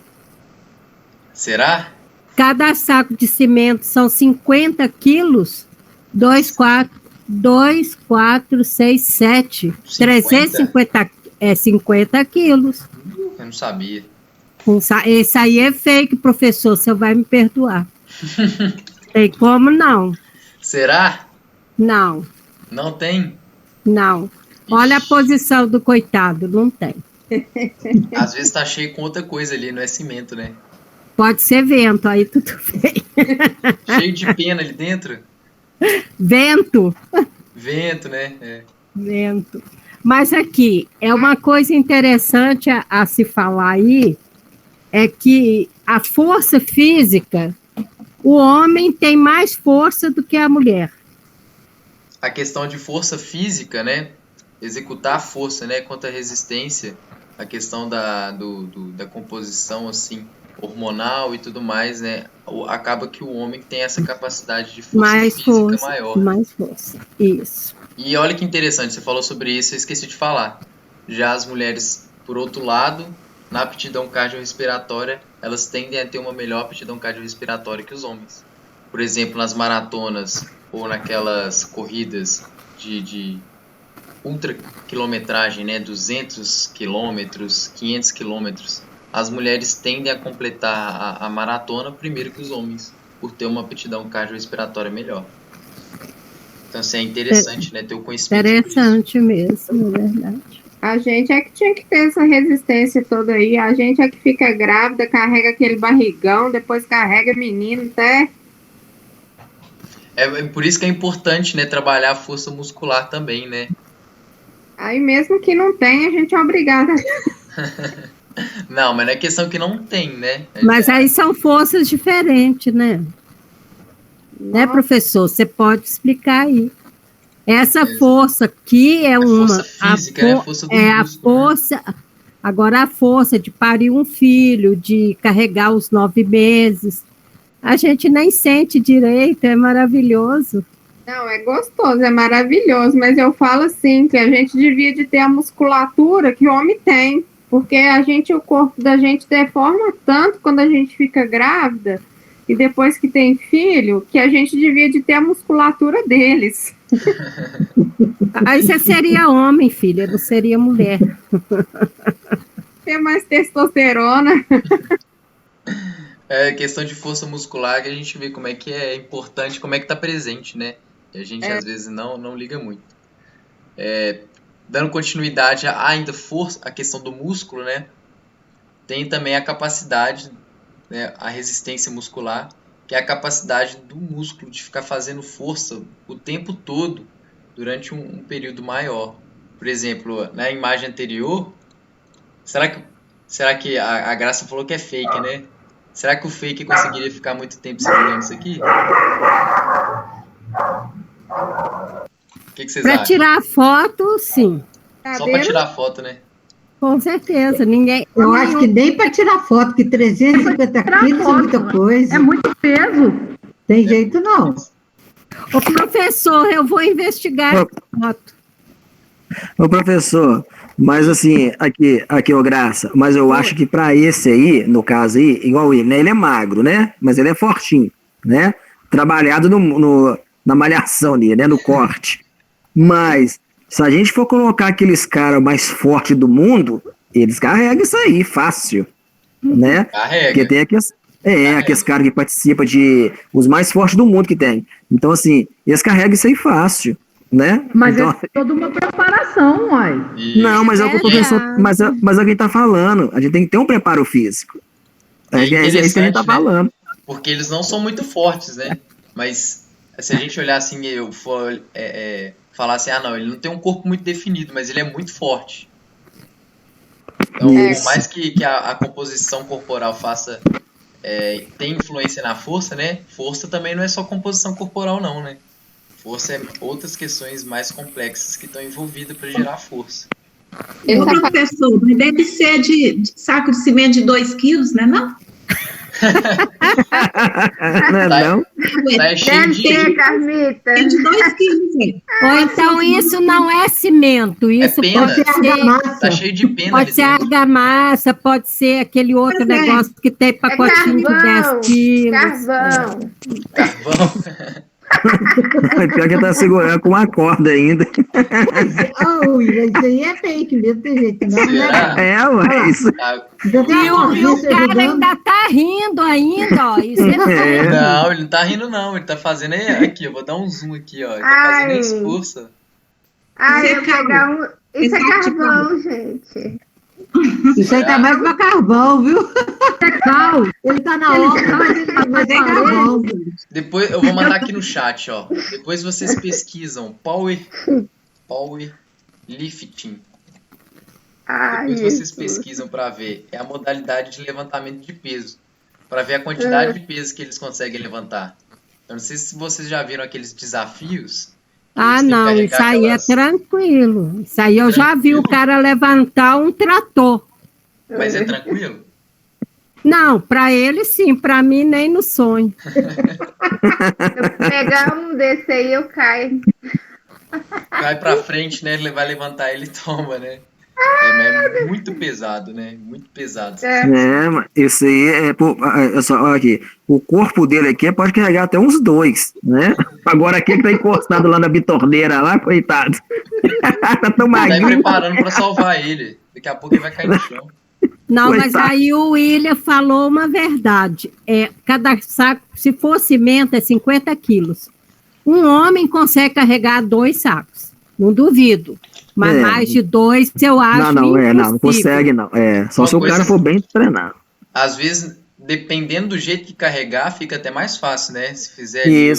Será?
Cada saco de cimento são 50 quilos. 2, 4, 6, 7. 350 50 quilos.
Eu não sabia.
Esse aí é fake, professor. Você vai me perdoar. Tem como não?
Será?
Não.
Não tem?
Não. Olha a posição do coitado. Não tem.
Às vezes tá cheio com outra coisa ali, não é cimento, né?
Pode ser vento, aí tudo bem.
Cheio de pena ali dentro?
Vento.
Vento, né?
Vento. Mas aqui, é uma coisa interessante a se falar aí, é que a força física, o homem tem mais força do que a mulher.
A questão de força física, né? Executar a força, né? Quanto à resistência, a questão da composição, assim, hormonal e tudo mais, né? Acaba que o homem tem essa capacidade de força física maior.
Mais força, isso.
E olha que interessante, você falou sobre isso, eu esqueci de falar. Já as mulheres, por outro lado, na aptidão cardiorrespiratória, elas tendem a ter uma melhor aptidão cardiorrespiratória que os homens. Por exemplo, nas maratonas ou naquelas corridas de ultraquilometragem, né, 200 quilômetros, 500 quilômetros, as mulheres tendem a completar a maratona primeiro que os homens, por ter uma aptidão cardiorrespiratória melhor. Então, assim, é interessante, né, ter o conhecimento.
Interessante mesmo, é verdade.
A gente é que tinha que ter essa resistência toda aí. A gente é que fica grávida, carrega aquele barrigão, depois carrega menino até.
É por isso que é importante, né, trabalhar a força muscular também, né?
Aí mesmo que não tem, a gente é obrigada.
Não, mas não é questão que não tem, né?
Mas aí são forças diferentes, né? Né, professor? Você pode explicar aí. Essa força aqui é uma...
força física, né? A força do
a
músculo,
força... Agora, a força de parir um filho, de carregar os 9 meses, a gente nem sente direito, é maravilhoso.
Não, é gostoso, é maravilhoso, mas eu falo assim, que a gente devia de ter a musculatura que o homem tem, porque o corpo da gente deforma tanto quando a gente fica grávida, e depois que tem filho, que a gente devia de ter a musculatura deles.
Aí você seria homem, filha, não seria mulher.
Ter mais testosterona.
É questão de força muscular que a gente vê como é que é importante, como é que tá presente, né? E a gente às vezes não liga muito. Dando continuidade a ainda força, a questão do músculo, né? Tem também a capacidade, né, a resistência muscular, que é a capacidade do músculo de ficar fazendo força o tempo todo durante um período maior. Por exemplo, na imagem anterior, será que a Graça falou que é fake, né? Será que o fake conseguiria ficar muito tempo segurando isso aqui? O que vocês acham?
Para tirar foto, sim.
Só para tirar foto, né?
Com certeza, ninguém...
Eu acho que nem para tirar foto, que 350 quilos é muita coisa.
É muito peso.
Tem jeito não.
Ô, professor, eu vou investigar a foto.
Ô, professor, mas assim, aqui, ô Graça, mas eu acho que para esse aí, no caso aí, igual ele, né? Ele é magro, né? Mas ele é fortinho, né? Trabalhado na malhação ali, né? No corte. Mas, se a gente for colocar aqueles caras mais fortes do mundo, eles carregam isso aí, fácil, né?
Carrega.
Porque tem aqueles caras que participam os mais fortes do mundo que tem. Então, assim, eles carregam isso aí fácil, né?
Mas
então,
é toda uma preparação, uai.
Não, mas é o que o professor... Mas é o que ele tá falando. A gente tem que ter um preparo físico. É isso que a gente tá falando.
Porque eles não são muito fortes, né? Mas se a gente olhar assim, eu for falar assim, não, ele não tem um corpo muito definido, mas ele é muito forte. Então, por mais que a composição corporal tem influência na força, né? Força também não é só composição corporal, não, né? Força é outras questões mais complexas que estão envolvidas para gerar força.
Ô, professor, deve ser de saco de cimento de 2 quilos, né, não?
Não?
Tá cheio de...
Carmita.
De 2 quilos, hein?
Ou então isso não é cimento, isso
pena.
pode ser...
Tá cheio de pena.
Pode ser argamassa, pode ser aquele outro negócio que tem pacotinho de 10 quilos.
Carvão.
Pior que tá segurando com uma corda ainda.
Isso aí é fake mesmo, tem jeito não, né?
Ué, isso.
E o cara ainda tá rindo ainda, ó. Isso
Não, ele não tá rindo não, ele tá fazendo aqui, eu vou dar um zoom aqui, ó. Ele tá fazendo esforço.
Eu pegar um... Isso é carvão, gente.
Isso aí tá mais pra carvão, viu? É cal. Ele tá na obra, mas é carvão.
Depois eu vou mandar aqui no chat, ó. Depois vocês pesquisam powerlifting. Depois vocês pesquisam para ver. É a modalidade de levantamento de peso. Para ver a quantidade de peso que eles conseguem levantar. Eu não sei se vocês já viram aqueles desafios.
Não, isso aí é tranquilo. Isso aí eu já vi o cara levantar um trator.
Mas é tranquilo?
Não, para ele sim, para mim nem no sonho.
Eu pegar um desse aí, eu caio.
Cai pra frente, né? Ele vai levantar, ele toma, né? É muito pesado, né? Muito pesado.
Isso aí é só aqui. O corpo dele aqui pode carregar até uns 2, né? Agora aquele que tá encostado lá na bitorneira lá, coitado. Tá tão magrinho.
Tá preparando pra salvar ele. Daqui a pouco ele vai cair no chão.
Não, mas aí o William falou uma verdade. Cada saco, se for cimento, é 50 quilos. Um homem consegue carregar 2 sacos. Não duvido. Mas mais de 2 eu acho
não consegue não. Só se o cara for bem treinado.
Às vezes, dependendo do jeito que carregar, fica até mais fácil, né? Se fizer ali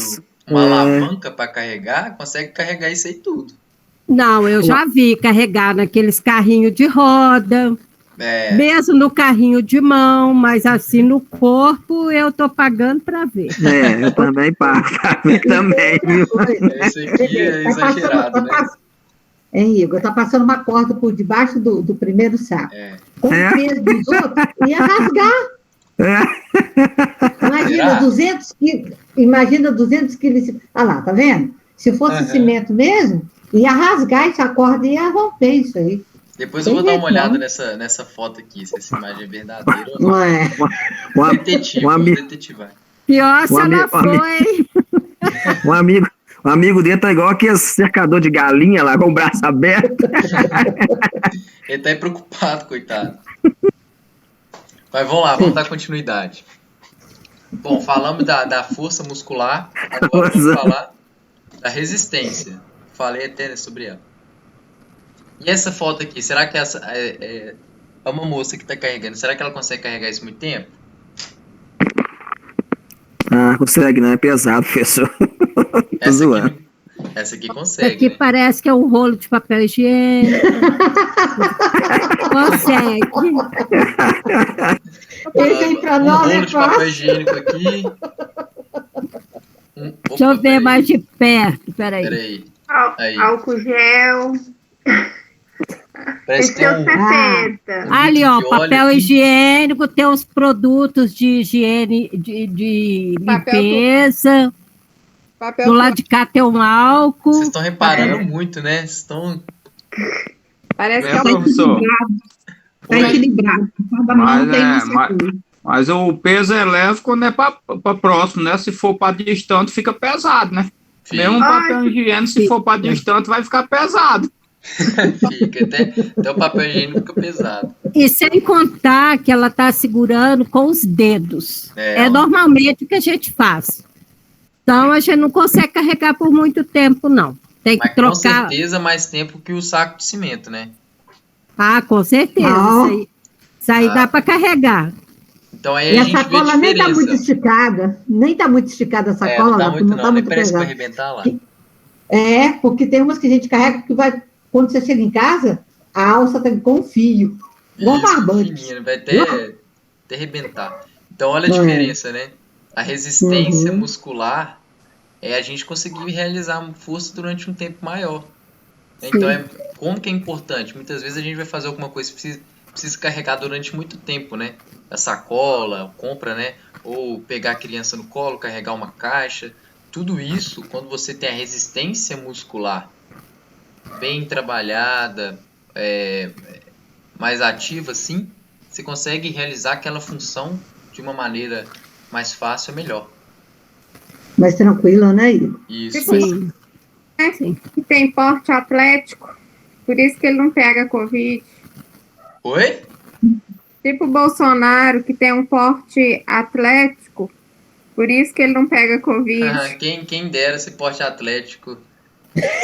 uma alavanca para carregar, consegue carregar isso aí tudo.
Não, eu já vi carregar naqueles carrinhos de roda, mesmo no carrinho de mão, mas assim no corpo eu tô pagando para ver.
Eu também pago para ver também.
Esse aqui é exagerado, né?
Igor, tá passando uma corda por debaixo do primeiro saco. Com o peso dos outros, ia rasgar. Imagina, 200 quilos. Imagina 200 quilos. Olha lá, tá vendo? Se fosse cimento mesmo, ia rasgar essa corda e ia romper isso aí.
Depois eu vou dar uma olhada nessa foto aqui, se essa imagem é verdadeira ou não. Detetivar.
Pior se ela foi.
Um amigo dele tá igual aquele cercador de galinha lá, com o braço aberto.
Ele tá aí preocupado, coitado. Mas vamos lá, vamos dar continuidade. Bom, falamos da força muscular, agora vamos falar da resistência. Falei até sobre ela. E essa foto aqui, será que essa é uma moça que está carregando? Será que ela consegue carregar isso muito tempo?
Consegue, não é pesado, professor. Tô zoando.
Essa aqui consegue.
Aqui, né? Parece que é um rolo de papel higiênico. Consegue.
Esse aí pra nós
rolo de papel higiênico aqui.
Deixa eu ver mais de perto. Peraí.
Álcool gel.
Parece que tem
60.
Ali, ó, papel higiênico, tem os produtos de higiene, de limpeza. Do lado de cá tem um álcool.
Vocês estão reparando muito, né? Vocês estão...
Parece que é
professor.
Tá equilibrado.
Mas o peso é leve quando é para próximo, né? Se for para distante, fica pesado, né? Mesmo papel higiênico, se for para distante, vai ficar pesado.
Fica, até o papel higiênico fica pesado.
E sem contar que ela está segurando com os dedos. Normalmente o que a gente faz. Então a gente não consegue carregar por muito tempo, não. Tem que trocar.
Com certeza mais tempo que o saco de cimento, né?
Com certeza. Isso aí dá para carregar.
Então aí a sacola
nem está muito esticada. Nem está muito esticada a sacola.
Não está muito parece que vai arrebentar lá.
Porque tem umas que a gente carrega que vai... Quando você chega em casa, a alça tá com fio. Igual barbante.
Vai até arrebentar. Então, olha a diferença, né? A resistência muscular é a gente conseguir realizar força durante um tempo maior. Então, como que é importante? Muitas vezes a gente vai fazer alguma coisa que precisa carregar durante muito tempo, né? A sacola, compra, né? Ou pegar a criança no colo, carregar uma caixa. Tudo isso, quando você tem a resistência muscular bem trabalhada, mais ativa, assim, você consegue realizar aquela função de uma maneira mais fácil e melhor.
Mais tranquila, né, Igor?
Isso.
Sim.
Que tem porte atlético, por isso que ele não pega Covid.
Oi?
Tipo o Bolsonaro, que tem um porte atlético, por isso que ele não pega Covid.
Quem dera esse porte atlético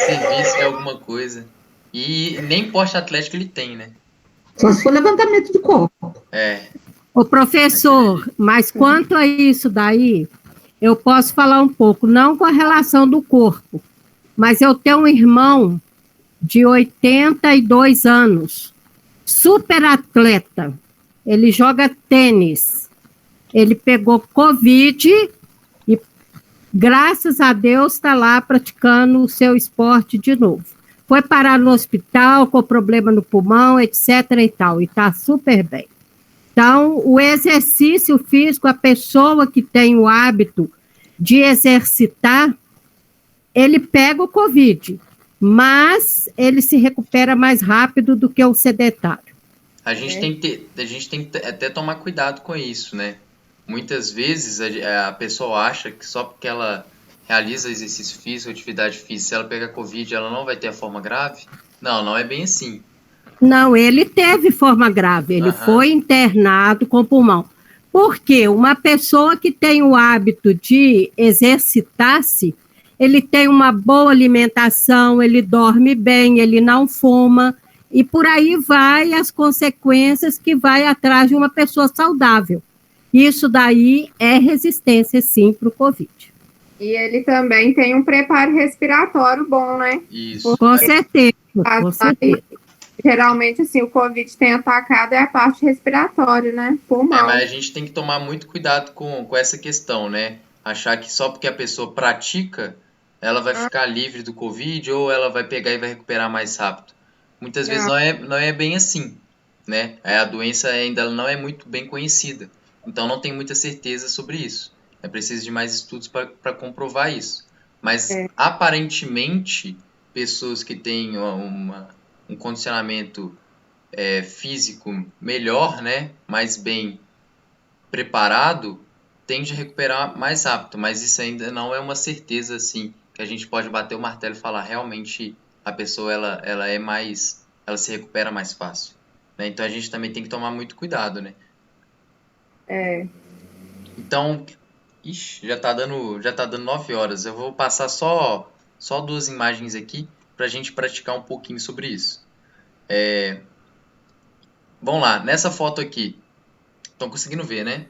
serviço de alguma coisa. E nem porte atlético ele tem, né?
Só se for levantamento de corpo.
Ô, professor, mas quanto a isso daí, eu posso falar um pouco, não com a relação do corpo, mas eu tenho um irmão de 82 anos, super atleta, ele joga tênis, ele pegou Covid e, graças a Deus, está lá praticando o seu esporte de novo. Foi parar no hospital com problema no pulmão, etc. e tal, e está super bem. Então, o exercício físico, a pessoa que tem o hábito de exercitar, ele pega o Covid, mas ele se recupera mais rápido do que o sedentário.
A gente tem que até tomar cuidado com isso, né? Muitas vezes a pessoa acha que só porque ela realiza exercício físico, atividade física, se ela pegar Covid, ela não vai ter a forma grave? Não é bem assim.
Não, ele teve forma grave, ele foi internado com pulmão. Por quê? Uma pessoa que tem o hábito de exercitar-se, ele tem uma boa alimentação, ele dorme bem, ele não fuma, e por aí vai as consequências que vai atrás de uma pessoa saudável. Isso daí é resistência, sim, para o Covid.
E ele também tem um preparo respiratório bom, né?
Isso.
Com certeza, com certeza.
Geralmente, assim, o Covid tem atacado é a parte respiratória, né? Pulmão.
Mas a gente tem que tomar muito cuidado com essa questão, né? Achar que só porque a pessoa pratica, ela vai ficar livre do Covid ou ela vai pegar e vai recuperar mais rápido. Muitas vezes não é bem assim, né? A doença ainda não é muito bem conhecida. Então não tem muita certeza sobre isso. É preciso de mais estudos para comprovar isso. Mas aparentemente, pessoas que têm um condicionamento físico melhor, né? Mais bem preparado, tende a recuperar mais rápido. Mas isso ainda não é uma certeza assim que a gente pode bater o martelo e falar realmente a pessoa ela se recupera mais fácil, né? Então a gente também tem que tomar muito cuidado, né? Então, já tá dando 9 horas. Eu vou passar só 2 imagens aqui pra gente praticar um pouquinho sobre isso. Vamos lá, nessa foto aqui. Estão conseguindo ver, né?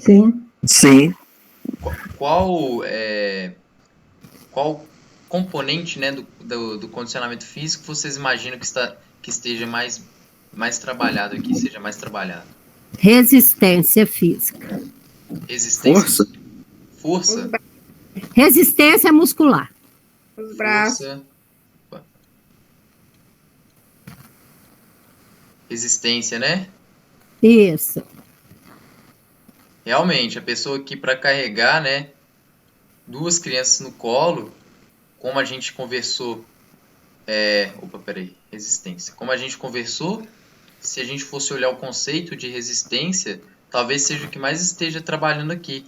Sim.
Sim.
Qual componente, né, do condicionamento físico vocês imaginam que esteja mais trabalhado aqui, seja mais trabalhado?
Resistência física.
Resistência? Força?
Resistência muscular.
Os braços.
Força. Resistência, né?
Isso.
Realmente, a pessoa aqui para carregar, né, 2 crianças no colo, como a gente conversou, resistência. Como a gente conversou, se a gente fosse olhar o conceito de resistência, talvez seja o que mais esteja trabalhando aqui,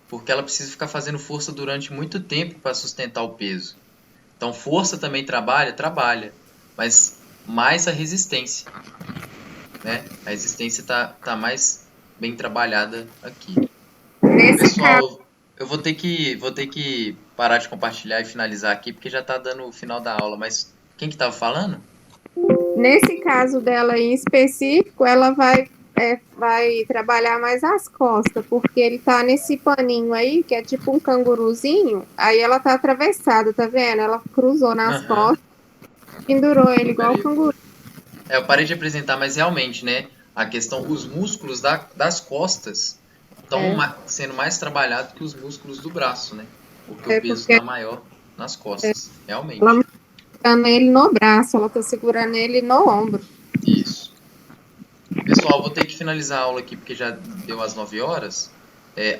porque ela precisa ficar fazendo força durante muito tempo para sustentar o peso. Então, força também trabalha, mas mais a resistência, né? A resistência tá mais bem trabalhada aqui. Pessoal, eu vou ter que parar de compartilhar e finalizar aqui, porque já está dando o final da aula, mas quem que estava falando?
Nesse caso dela em específico, ela vai trabalhar mais as costas, porque ele tá nesse paninho aí, que é tipo um canguruzinho, aí ela tá atravessada, tá vendo? Ela cruzou nas costas, pendurou ele igual o canguru.
Eu parei de apresentar, mas realmente, né, a questão, os músculos das costas estão sendo mais trabalhados que os músculos do braço, né? Porque o peso está maior nas costas, realmente.
Ela não tá segurando ele no braço, ela tá segurando ele no ombro.
Isso. Pessoal, vou ter que finalizar a aula aqui, porque já deu as 9 horas.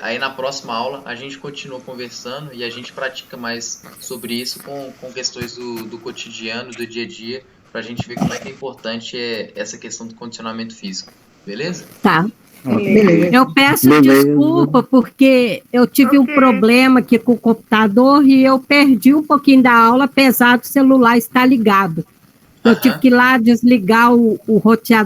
Aí na próxima aula a gente continua conversando e a gente pratica mais sobre isso com questões do cotidiano, do dia a dia, pra gente ver como é que é importante essa questão do condicionamento físico. Beleza?
Tá.
Beleza.
Eu peço desculpa porque eu tive um problema aqui com o computador e eu perdi um pouquinho da aula, apesar do celular estar ligado. Eu tive que ir lá desligar o roteador.